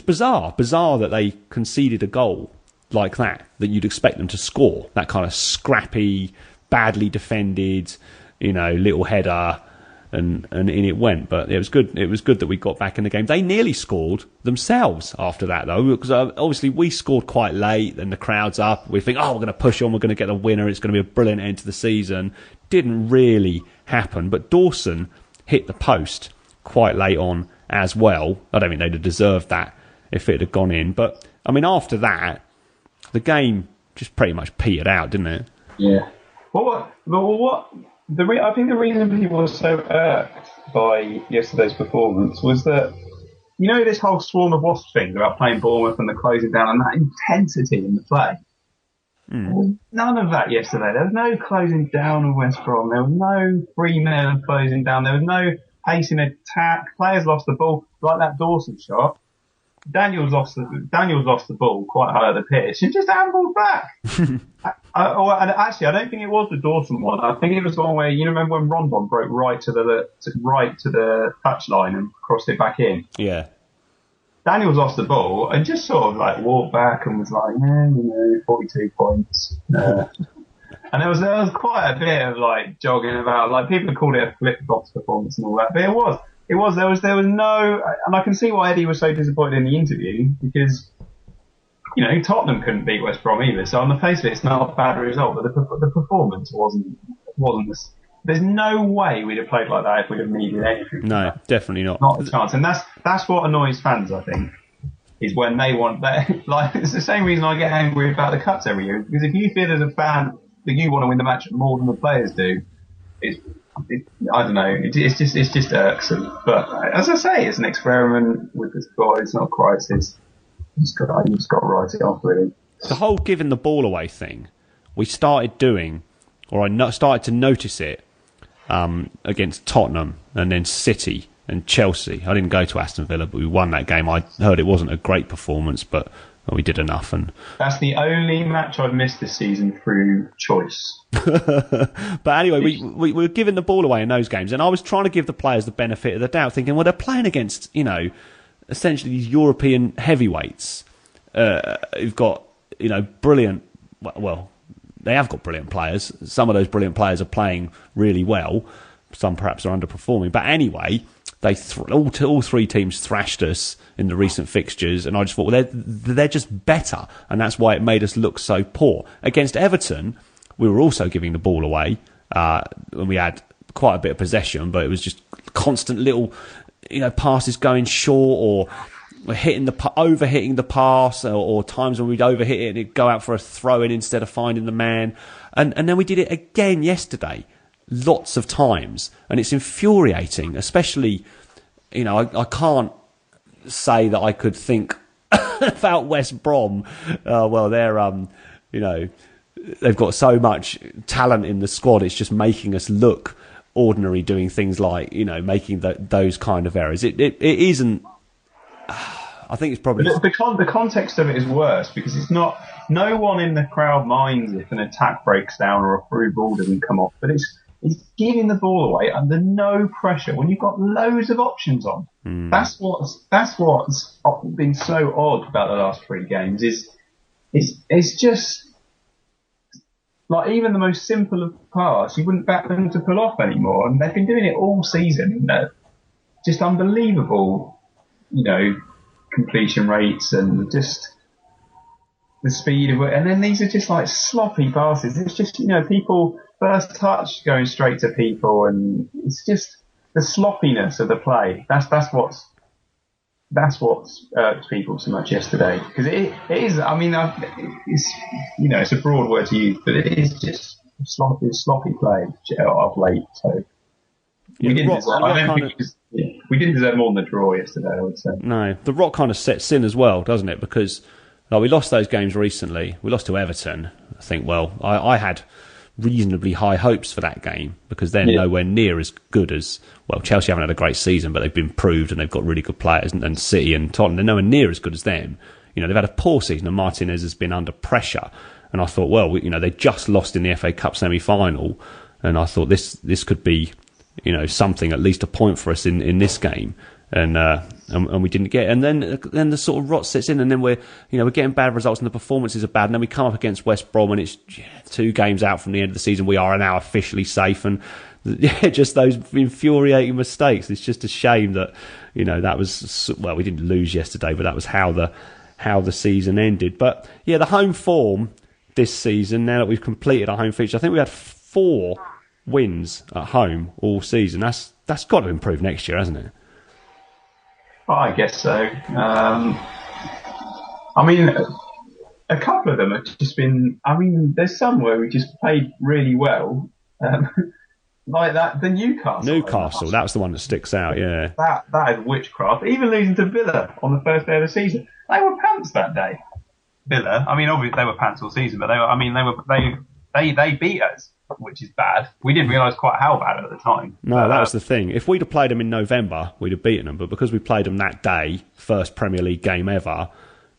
bizarre that they conceded a goal like that you'd expect them to score. That kind of scrappy, badly defended, little header, and in it went. But it was good. It was good that we got back in the game. They nearly scored themselves after that, though, because obviously we scored quite late, and the crowd's up. We think, we're going to push on. We're going to get a winner. It's going to be a brilliant end to the season. Didn't really happen. But Dawson hit the post quite late on as well. I don't think they'd have deserved that if it had gone in. But, after that, the game just pretty much petered out, didn't it? Yeah. I think the reason people were so irked by yesterday's performance was that, this whole swarm of wasp thing about playing Bournemouth and the closing down and that intensity in the play. None of that yesterday. There was no closing down of West Brom. There was no 3-man closing down. There was no pace in attack. Players lost the ball, like that Dawson shot. Daniels lost the ball quite high at the pitch and just handballed back. And actually, I don't think it was the Dawson one. I think it was the one where remember when Rondon broke right to the touchline and crossed it back in. Yeah. Daniels lost the ball and just sort of walked back and was like, 42 points. And there was quite a bit of jogging about. People called it a flip-flops performance and all that, but it was. There was no, and I can see why Eddie was so disappointed in the interview because, Tottenham couldn't beat West Brom either. So on the face of it, it's not a bad result, but the performance wasn't. There's no way we'd have played like that if we'd have needed anything. No, definitely not. Not a chance. And that's what annoys fans, I think. is when they want that. Like, it's the same reason I get angry about the cups every year, because if you feel as a fan that you want to win the match more than the players do, I don't know. It's just irksome. But as I say, it's an experiment with the squad. It's not a crisis. You just got to write it off, really. The whole giving the ball away thing, we started doing, or I started to notice it against Tottenham and then City and Chelsea. I didn't go to Aston Villa, but we won that game. I heard it wasn't a great performance, but we did enough. And that's the only match I've missed this season through choice. But anyway, we were giving the ball away in those games, and I was trying to give the players the benefit of the doubt, thinking, well, they're playing against, essentially these European heavyweights who've got, brilliant. Well, they have got brilliant players. Some of those brilliant players are playing really well. Some perhaps are underperforming. But anyway, they all three teams thrashed us in the recent fixtures, and I just thought, well, they're just better, and that's why it made us look so poor. Against Everton, we were also giving the ball away, and we had quite a bit of possession, but it was just constant little, passes going short, or overhitting the pass, or times when we'd overhit it and it'd go out for a throw-in instead of finding the man. And then we did it again yesterday, lots of times, and it's infuriating, especially, I can't say that I could think about West Brom. Well, they're, they've got so much talent in the squad, it's just making us look ordinary doing things like, making those kind of errors. It isn't... I think it's probably... The context of it is worse, because it's not... No one in the crowd minds if an attack breaks down or a through ball doesn't come off, but it's giving the ball away under no pressure when you've got loads of options on. That's what's been so odd about the last three games, it's just... Like, even the most simple of pass, you wouldn't back them to pull off anymore, and they've been doing it all season. Just unbelievable, completion rates and just the speed of it. And then these are just like sloppy passes. It's just, people first touch going straight to people, and it's just the sloppiness of the play. That's what's irked people so much yesterday, because it is. I mean, it's a broad word to use, but it is just sloppy play of late. So we didn't deserve more than the draw yesterday, I would say. No, the rot kind of sets in as well, doesn't it? Because we lost those games recently. We lost to Everton. I think. Well, I had reasonably high hopes for that game, because they're nowhere near as good as, well, Chelsea haven't had a great season, but they've been improved and they've got really good players, and City and Tottenham, they're nowhere near as good as them. They've had a poor season, and Martinez has been under pressure, and I thought, well, they just lost in the FA Cup semi-final, and I thought this could be, something, at least a point for us in this game, and we didn't get it. And then the sort of rot sets in, and then we're getting bad results and the performances are bad, and then we come up against West Brom and it's 2 games out from the end of the season. We are now officially safe, and just those infuriating mistakes. It's just a shame that that was, well, we didn't lose yesterday, but that was how the season ended. But yeah, the home form this season, now that we've completed our home feature, I think we had 4 wins at home all season. That's got to improve next year, hasn't it? I guess so. I mean, a couple of them have just been... I mean, there's some where we just played really well. Like that, the Newcastle, that was the one that sticks out, yeah. That is witchcraft. Even losing to Villa on the first day of the season. They were pants that day. Villa, I mean, obviously they were pants all season, but they beat us, which is bad. We didn't realise quite how bad at the time. No, that was the thing. If we'd have played them in November, we'd have beaten them. But because we played them that day, first Premier League game ever,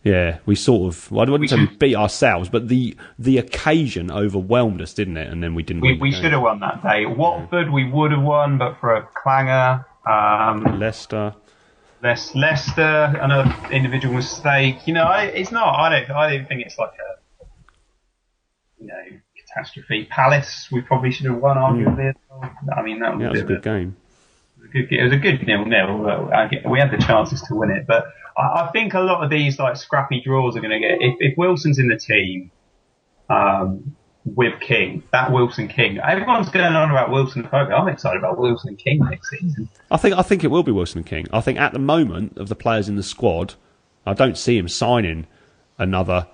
yeah, we sort of... Well, I wouldn't say we beat ourselves, but the occasion overwhelmed us, didn't it? And then we didn't win. We should have won that day. Watford, we would have won, but for a clanger. Leicester, another individual mistake. It's not. I don't think it's like a catastrophe. Palace, we probably should have won, arguably. I mean, that was a good game. It was a good 0-0. We had the chances to win it, but I think a lot of these like scrappy draws are going to get. If Wilson's in the team with King, that Wilson King, everyone's going on about Wilson and Fogarty. I'm excited about Wilson and King next season. I think it will be Wilson and King. I think at the moment, of the players in the squad, I don't see him signing another,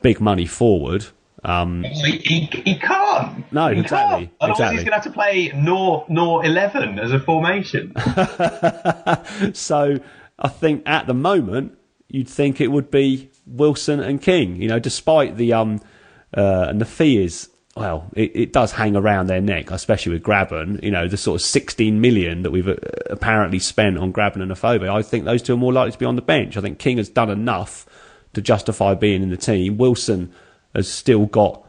big money forward. He can't. No, he exactly. Can't. Otherwise, he's going to have to play nor 11 as a formation. So I think at the moment you'd think it would be Wilson and King. Despite the and the fee is it does hang around their neck, especially with Graben. The sort of 16 million that we've apparently spent on Graben and Afobe. I think those two are more likely to be on the bench. I think King has done enough to justify being in the team. Wilson has still got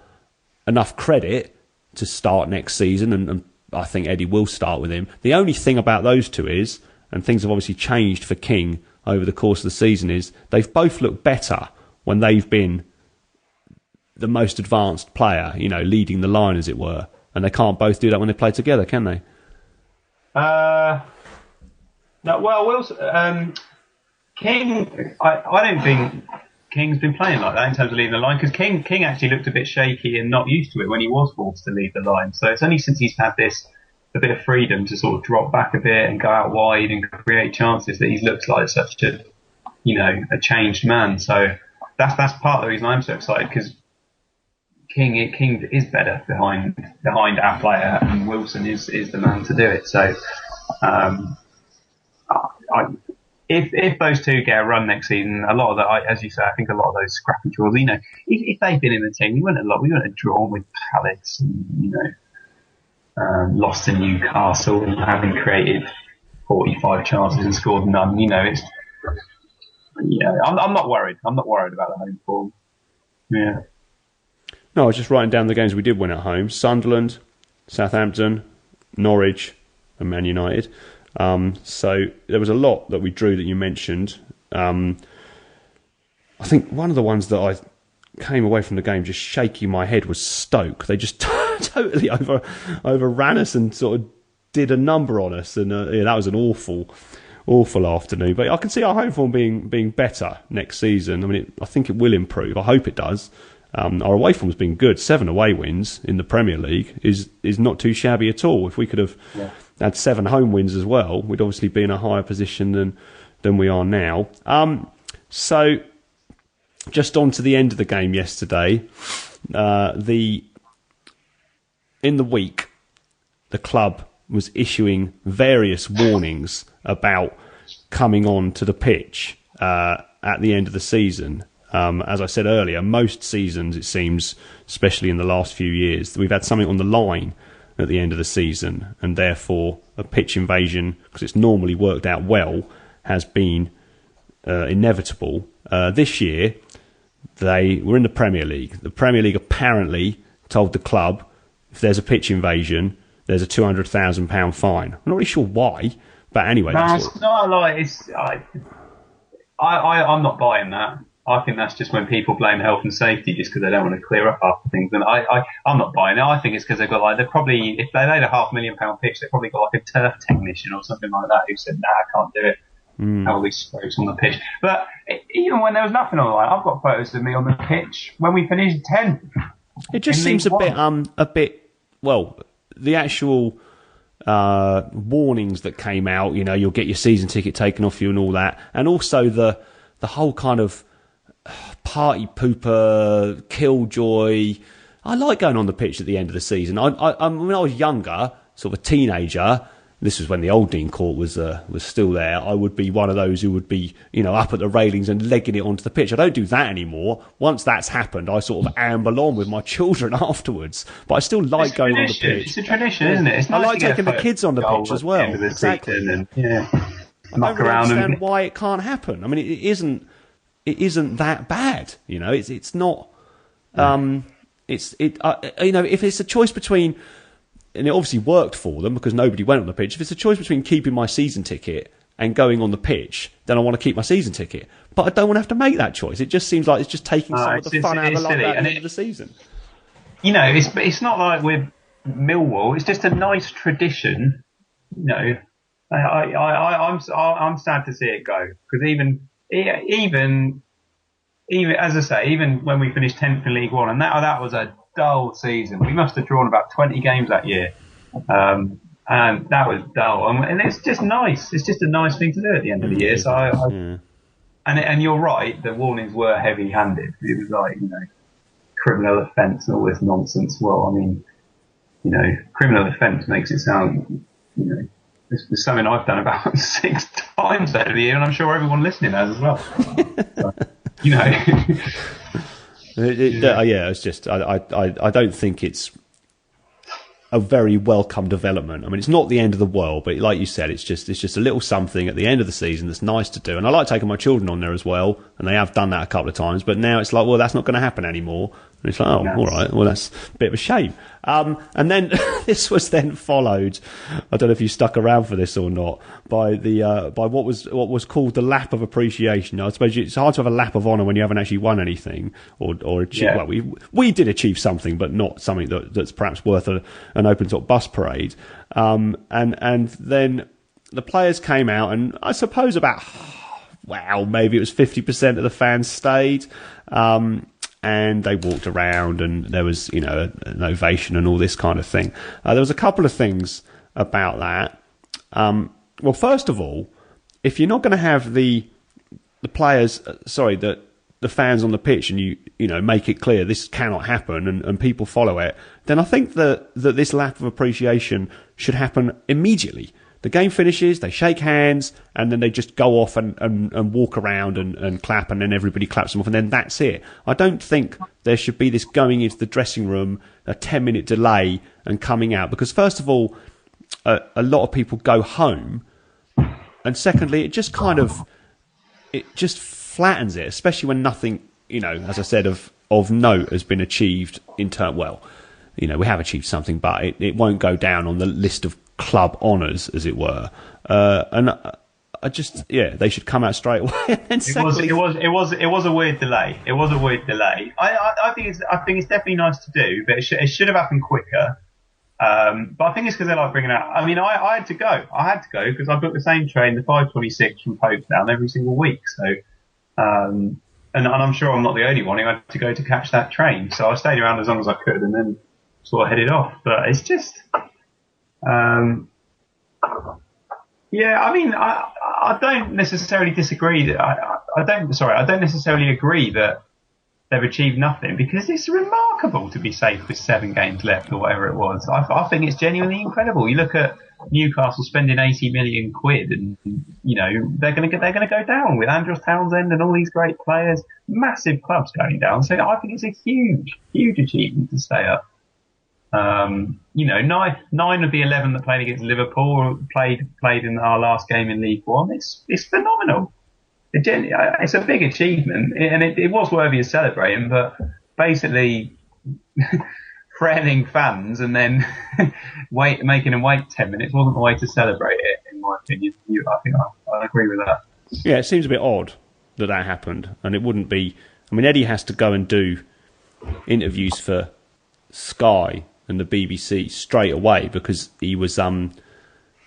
enough credit to start next season, and I think Eddie will start with him. The only thing about those two is, and things have obviously changed for King over the course of the season, is they've both looked better when they've been the most advanced player, leading the line, as it were. And they can't both do that when they play together, can they? No, well, Wilson, King, I don't think King's been playing like that in terms of leading the line, because King actually looked a bit shaky and not used to it when he was forced to lead the line. So it's only since he's had a bit of freedom to sort of drop back a bit and go out wide and create chances that he's looked like such a changed man. So that's part of the reason I'm so excited, because King is better behind our player, and Wilson is the man to do it. So if those two get a run next season, a lot of that, as you say, I think a lot of those scrappy draws, if they'd been in the team, we wouldn't have drawn with Palace and lost to Newcastle and having created 45 chances and scored none. I'm not worried. I'm not worried about the home form. Yeah. No, I was just writing down the games we did win at home: Sunderland, Southampton, Norwich, and Man United. So there was a lot that we drew that you mentioned. I think one of the ones that I came away from the game just shaking my head was Stoke. They just totally overran us and sort of did a number on us, and that was an awful afternoon. But I can see our home form being better next season. I mean, I think it will improve. I hope it does. Our away form's been good. 7 away wins in the Premier League is not too shabby at all. If we could have had 7 home wins as well, we'd obviously be in a higher position than we are now. So just on to the end of the game yesterday. In the week, the club was issuing various warnings about coming on to the pitch at the end of the season. As I said earlier, most seasons, it seems, especially in the last few years, we've had something on the line at the end of the season, and therefore a pitch invasion, because it's normally worked out well, has been inevitable. This year, they were in the Premier League. The Premier League apparently told the club, if there's a pitch invasion, there's a £200,000 fine. I'm not really sure why, but anyway. It's not like I'm not buying that. I think that's just when people blame health and safety just because they don't want to clear up after things. And I'm not buying it. I think it's because they've got if they laid a £500,000 pitch, they've probably got like a turf technician or something like that who said, nah, I can't do it. Have all these strokes on the pitch. But even when there was nothing on the line, I've got photos of me on the pitch when we finished 10th. It just seems a bit, the actual warnings that came out, you'll get your season ticket taken off you and all that. And also the whole kind of party pooper, killjoy. I like going on the pitch at the end of the season. When I was younger, sort of a teenager, this was when the old Dean Court was still there, I would be one of those who would be, up at the railings and legging it onto the pitch. I don't do that anymore. Once that's happened, I sort of amble on with my children afterwards. But I still like going on the pitch. It's a tradition, isn't it? It's nice I like taking the kids on the pitch as well. Exactly. And, I don't really understand why it can't happen. I mean, it isn't that bad. It's not. If it's a choice between, and it obviously worked for them because nobody went on the pitch. If it's a choice between keeping my season ticket and going on the pitch, then I want to keep my season ticket. But I don't want to have to make that choice. It just seems like it's just taking some of the fun out of the end of the season. It's not like with Millwall. It's just a nice tradition. I'm sad to see it go, because even as I say, even when we finished 10th in League One, and that was a dull season. We must have drawn about 20 games that year. And that was dull. And it's just nice. It's just a nice thing to do at the end of the year. So and you're right, the warnings were heavy-handed. It was like, criminal offence and all this nonsense. Well, I mean, criminal offence makes it sound, it's something I've done about 6 times over the year, and I'm sure everyone listening has as well. So, it's just I don't think it's a very welcome development. I mean, it's not the end of the world, but like you said, it's just a little something at the end of the season that's nice to do. And I like taking my children on there as well, and they have done that a couple of times. But now it's like, well, that's not going to happen anymore. And it's like, oh, all right, well, that's a bit of a shame. And then this was then followed. I don't know if you stuck around for this or not. By what was called the lap of appreciation. I suppose it's hard to have a lap of honour when you haven't actually won anything or achieved. Yeah. Well, we did achieve something, but not something that's perhaps worth an open top bus parade. And then the players came out, and I suppose maybe it was 50% of the fans stayed. And they walked around, and there was, an ovation and all this kind of thing. There was a couple of things about that. Well, first of all, if you're not going to have the players, the fans on the pitch, and you make it clear this cannot happen, and people follow it, then I think that this lap of appreciation should happen immediately. The game finishes, they shake hands, and then they just go off and walk around and clap, and then everybody claps them off, and then that's it. I don't think there should be this going into the dressing room, a 10-minute delay, and coming out. Because first of all, a lot of people go home, and secondly, it just flattens it, especially when nothing, as I said, of note has been achieved in turn. Well, we have achieved something, but it won't go down on the list of club honours, as it were, and I just they should come out straight away. And secondly, it was a weird delay. It was a weird delay. I think it's definitely nice to do, but it should have happened quicker. But I think it's because they like bringing it out. I mean, I had to go. Because I booked the same train, the 5:26 from Folkestone, every single week. So, and I'm sure I'm not the only one who had to go to catch that train. So I stayed around as long as I could, and then sort of headed off. But it's just. I mean, I don't necessarily disagree. I don't necessarily agree that they've achieved nothing, because it's remarkable to be safe with 7 games left or whatever it was. I think it's genuinely incredible. You look at Newcastle spending 80 million quid, and they're going to go down with Andros Townsend and all these great players. Massive clubs going down. So I think it's a huge, huge achievement to stay up. 9 of the 11 that played against Liverpool played in our last game in League One. It's phenomenal. It's a big achievement, and it was worthy of celebrating. But basically, threatening fans and then making them wait 10 minutes wasn't the way to celebrate it, in my opinion. I think I agree with that. Yeah, it seems a bit odd that happened, and it wouldn't be. I mean, Eddie has to go and do interviews for Sky and the BBC straight away, because he was on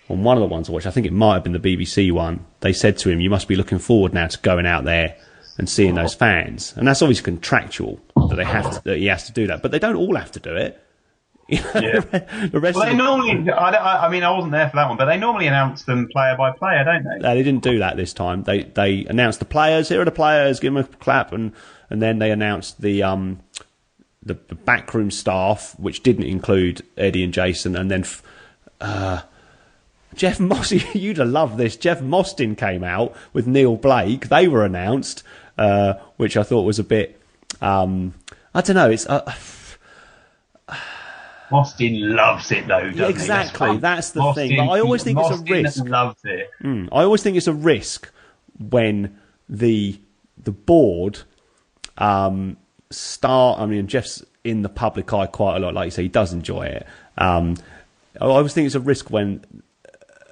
one of the ones I watched, I think it might have been the BBC one, they said to him, you must be looking forward now to going out there and seeing those fans. And that's obviously contractual that he has to do that, but they don't all have to do it. Yeah. The rest they normally, I mean, I wasn't there for that one, but they normally announce them player by player, don't they? They didn't do that this time. They announced the players, here are the players, give them a clap, and then they announced the backroom staff, which didn't include Eddie and Jason, and then Jeff Mostin. You'd have loved this. Jeff Mostin came out with Neil Blake. They were announced, which I thought was a bit. I don't know. It's Mostin loves it though. Doesn't exactly. He? That's the thing. But I always think it's a risk. Loves it. I always think it's a risk when the board. I mean, Jeff's in the public eye quite a lot, like you say, he does enjoy it. I always think it's a risk when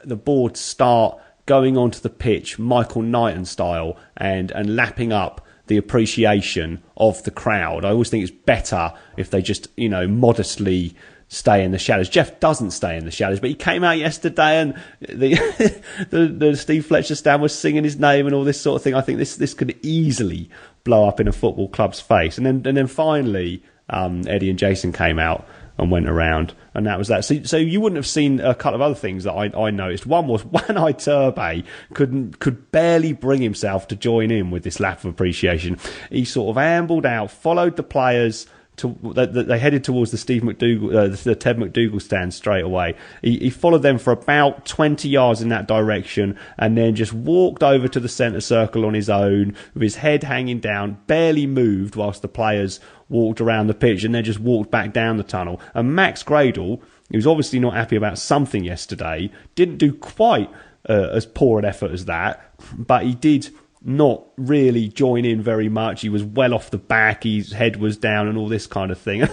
the board start going onto the pitch, Michael Knighton style, and lapping up the appreciation of the crowd. I always think it's better if they just, modestly stay in the shadows. Jeff doesn't stay in the shadows, but he came out yesterday and the Steve Fletcher stand was singing his name and all this sort of thing. I think this could easily blow up in a football club's face. And then finally, Eddie and Jason came out and went around, and that was that. So you wouldn't have seen a couple of other things that I noticed. One was One-Eye Turbe could barely bring himself to join in with this lap of appreciation. He sort of ambled out, followed the players. They headed towards the the Ted McDougall stand straight away. He followed them for about 20 yards in that direction, and then just walked over to the centre circle on his own with his head hanging down, barely moved whilst the players walked around the pitch, and then just walked back down the tunnel. And Max Gradle, he was obviously not happy about something yesterday, didn't do quite as poor an effort as that, but he did not really join in very much. He was well off the back, his head was down and all this kind of thing. I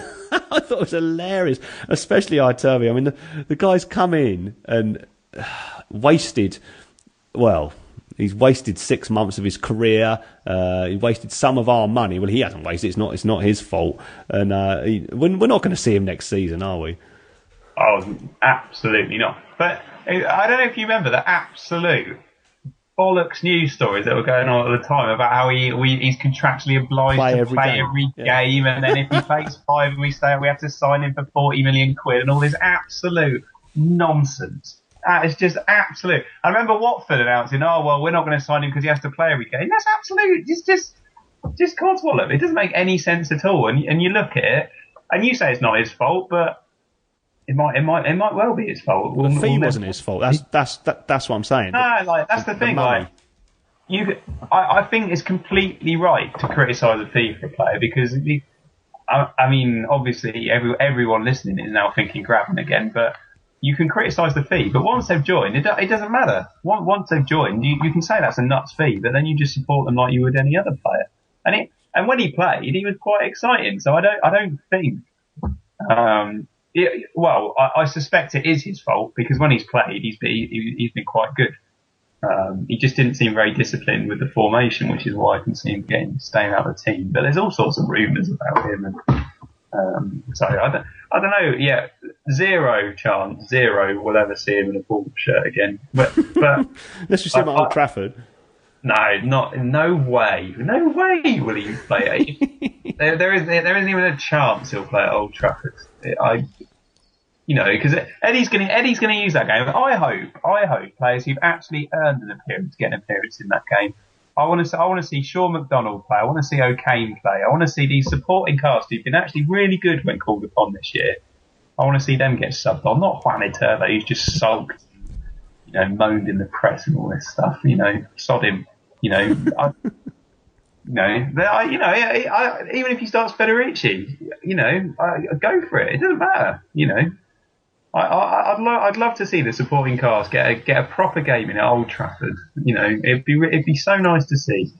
thought it was hilarious, especially Iturbe. I mean, the guy's come in and he's wasted 6 months of his career. He wasted some of our money. Well, he hasn't wasted. It's not his fault. And we're not going to see him next season, are we? Oh, absolutely not. But I don't know if you remember the absolute bollocks news stories that were going on at the time about how he's contractually obliged to play every game, and then if he plays 5 and we have to sign him for 40 million quid and all this absolute nonsense. That is just absolute. I remember Watford announcing, we're not going to sign him because he has to play every game. That's absolute. It's just codswallop. It doesn't make any sense at all. And you look at it, and you say it's not his fault, but it might well be his fault. The fee wasn't his fault. That's what I'm saying. No, that's the thing. I think it's completely right to criticise a fee for a player because, I mean, obviously everyone listening is now thinking grabbing again, but you can criticise the fee. But once they've joined, it doesn't matter. Once they've joined, you can say that's a nuts fee, but then you just support them like you would any other player. And when he played, he was quite exciting. So I don't think. I suspect it is his fault because when he's played, he's been quite good. He just didn't seem very disciplined with the formation, which is why I can see him staying out of the team. But there's all sorts of rumours about him, and so I don't know. Yeah, zero chance we'll ever see him in a Bournemouth shirt again. But unless you see him at Old Trafford. No way will he play it. there isn't even a chance he'll play at Old Trafford. Because Eddie's going to use that game. I hope players who've actually earned an appearance get an appearance in that game. I want to see Sean McDonald play. I want to see O'Kane play. I want to see these supporting cast who've been actually really good when called upon this year. I want to see them get subbed on, not Juan Iturbe, who's just sulked, moaned in the press and all this stuff. Sod him. Even if he starts Federici, go for it. It doesn't matter. I'd love to see the supporting cast get a proper game in at Old Trafford. It'd be so nice to see.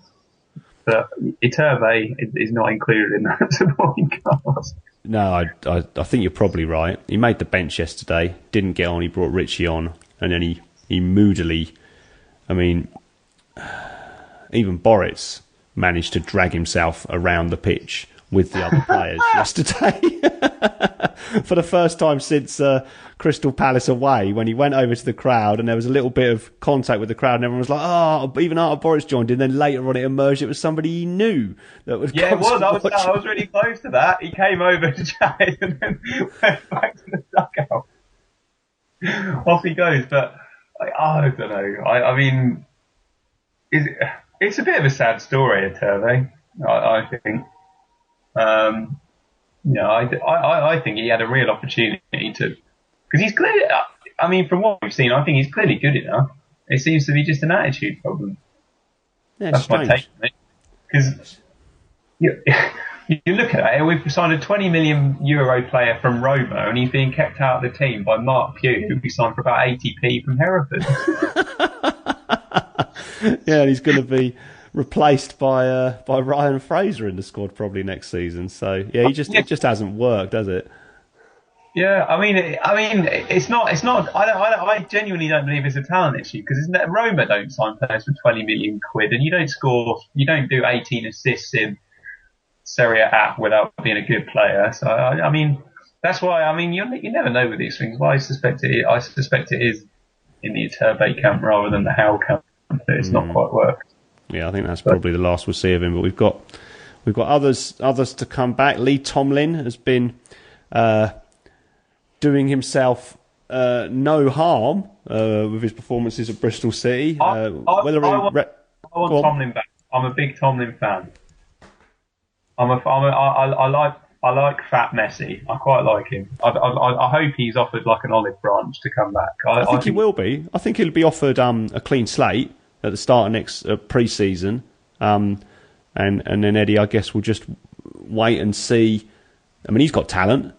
But Iturbe is not included in that supporting cast. No, I think you're probably right. He made the bench yesterday, didn't get on. He brought Richie on, and then he moodily. I mean, even Boris managed to drag himself around the pitch with the other players yesterday for the first time since Crystal Palace away, when he went over to the crowd and there was a little bit of contact with the crowd and everyone was like, even Arthur Boris joined in. Then later on it emerged it was somebody he knew that was. Yeah, it was. I was really close to that. He came over to chat and then went back to the dugout. Off he goes. But I don't know. I mean, it's a bit of a sad story, Iturbe, I think. I think he had a real opportunity to, because he's clearly, I mean, from what we've seen, I think he's clearly good enough. It seems to be just an attitude problem. Yeah, that's strange. my take on it. Because you look at it, we've signed a €20 million player from Roma, and he's being kept out of the team by Mark Pugh, who we signed for about 80p from Hereford. Yeah, and he's going to be replaced by Ryan Fraser in the squad probably next season. So yeah, it just hasn't worked, has it? Yeah, I mean, it's not. I genuinely don't believe it's a talent issue because Roma don't sign players for 20 million quid, and you don't do 18 assists in Serie A without being a good player. So I mean, that's why. I mean, you never know with these things. Well, I suspect it is in the Iturbe camp rather than the Howe camp. That it's not quite worked. Yeah, I think that's probably the last we'll see of him. But we've got others to come back. Lee Tomlin has been doing himself no harm with his performances at Bristol City. I want Tomlin back. I'm a big Tomlin fan. I like Fat Messi. I quite like him. I hope he's offered like an olive branch to come back. I think he will be. I think he'll be offered a clean slate at the start of next pre-season. And then Eddie, I guess, will just wait and see. I mean, he's got talent.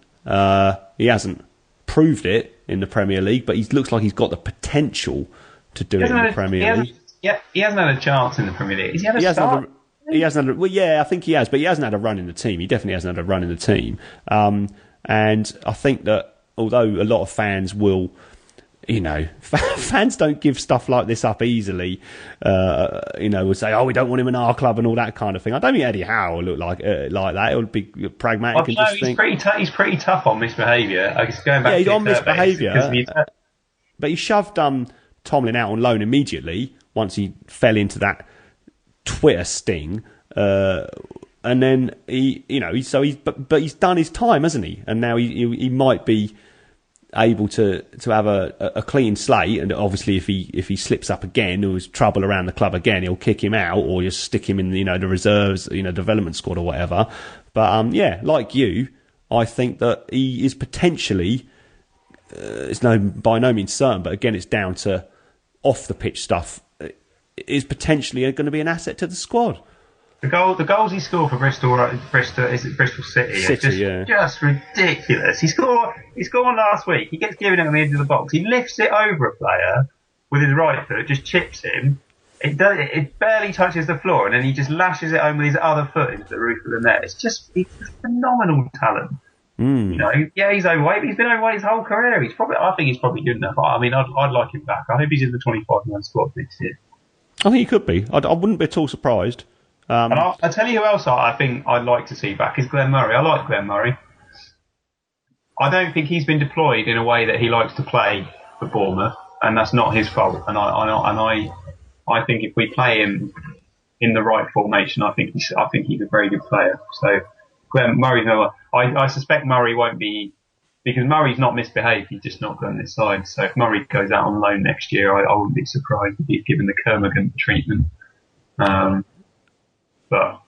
He hasn't proved it in the Premier League, but he looks like he's got the potential to do it in the Premier League. Yeah, he hasn't had a chance in the Premier League. He hasn't had well, yeah, I think he has, but he hasn't had a run in the team. He definitely hasn't had a run in the team. And I think that although a lot of fans will, fans don't give stuff like this up easily. Will say, "Oh, we don't want him in our club" and all that kind of thing. I don't think Eddie Howe will look like that. It would be pragmatic and just think. He's pretty tough on misbehaviour. He's on misbehaviour. But he shoved Tomlin out on loan immediately once he fell into that Twitter sting, and then but he's done his time, hasn't he? And now he might be able to have a clean slate. And obviously, if he slips up again or there's trouble around the club again, he'll kick him out or just stick him in the reserves, development squad or whatever. But like you, I think that he is potentially. It's by no means certain, but again, it's down to off the pitch stuff. Is potentially going to be an asset to the squad. The goals he scored for Bristol City are just ridiculous. He scored one last week. He gets given it on the edge of the box. He lifts it over a player with his right foot, just chips him. It barely touches the floor, and then he just lashes it home with his other foot into the roof of the net. It's phenomenal talent. He's overweight. But he's been overweight his whole career. I think he's probably good enough. I mean, I'd like him back. I hope he's in the 25-man squad next year. I think he could be. I wouldn't be at all surprised. And I'll tell you who else I think I'd like to see back is Glenn Murray. I like Glenn Murray. I don't think he's been deployed in a way that he likes to play for Bournemouth, and that's not his fault. And I think if we play him in the right formation, I think he's a very good player. So Glenn Murray's I suspect Murray won't be. Because Murray's not misbehaved, he's just not done this side. So if Murray goes out on loan next year, I wouldn't be surprised if he's given the Kermagant treatment. But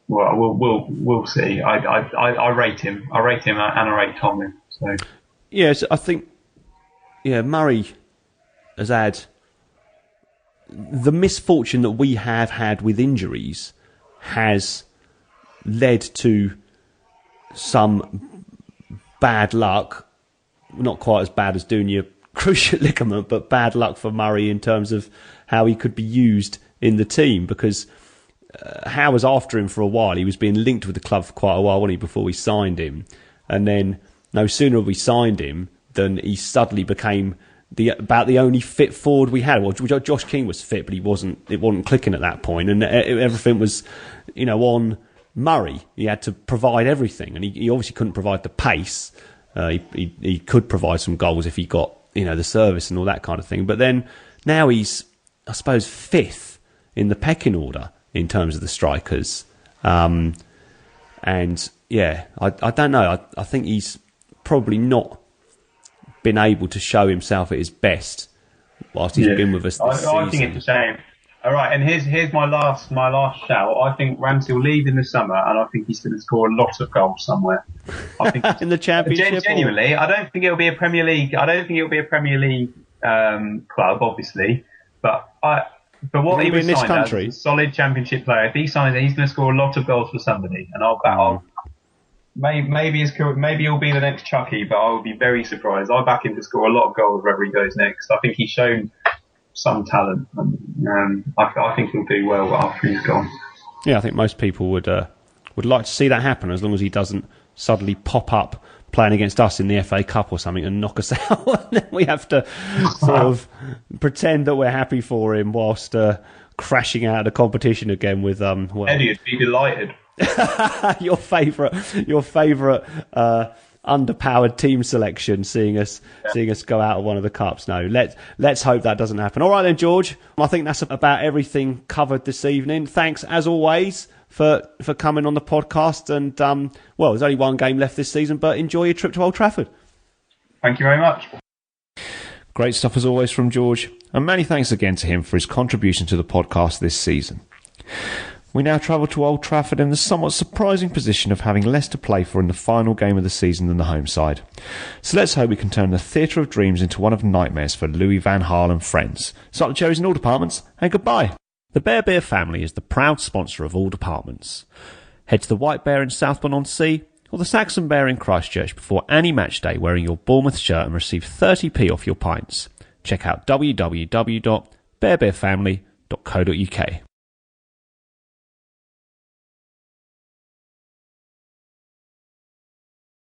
we'll see. I rate him. I rate him and I rate Tomlin. So yes, I think Murray has had the misfortune that we have had with injuries has led to some bad luck, not quite as bad as doing your cruciate ligament, but bad luck for Murray in terms of how he could be used in the team, because Howe was after him for a while. He was being linked with the club for quite a while, wasn't he, before we signed him. And then no sooner we signed him than he suddenly became about the only fit forward we had. Well, Josh King was fit, but it wasn't clicking at that point, and everything was on Murray. He had to provide everything, and he obviously couldn't provide the pace. He could provide some goals if he got the service and all that kind of thing. But then now he's, I suppose, fifth in the pecking order in terms of the strikers. I don't know. I think he's probably not been able to show himself at his best whilst he's been with us this season. I think it's a shame. All right, and here's my last shout. I think Ramsey will leave in the summer, and I think he's going to score a lot of goals somewhere. I think in the Championship. Genuinely, I don't think it'll be a Premier League. I don't think it'll be a Premier League club, obviously. But what he was signed as a solid Championship player. If he signs it, he's going to score a lot of goals for somebody, and maybe he'll be the next Chucky, but I would be very surprised. I back him to score a lot of goals wherever he goes next. I think he's shown some talent, and I think he'll do well after he's gone. Yeah, I think most people would like to see that happen, as long as he doesn't suddenly pop up playing against us in the FA Cup or something and knock us out. And then we have to sort of pretend that we're happy for him whilst crashing out of the competition again with Eddie would be delighted. your favourite underpowered team selection, seeing us go out of one of the cups. No, let's hope that doesn't happen. All right then, George. I think that's about everything covered this evening. Thanks as always for coming on the podcast. And there's only one game left this season, but enjoy your trip to Old Trafford. Thank you very much. Great stuff as always from George, and many thanks again to him for his contribution to the podcast this season. We now travel to Old Trafford in the somewhat surprising position of having less to play for in the final game of the season than the home side. So let's hope we can turn the theatre of dreams into one of nightmares for Louis van Gaal and friends. Start the cherries in all departments, and goodbye. The Bear Beer family is the proud sponsor of all departments. Head to the White Bear in Southbourne-on-Sea or the Saxon Bear in Christchurch before any match day wearing your Bournemouth shirt and receive 30p off your pints. Check out www.bearbeerfamily.co.uk.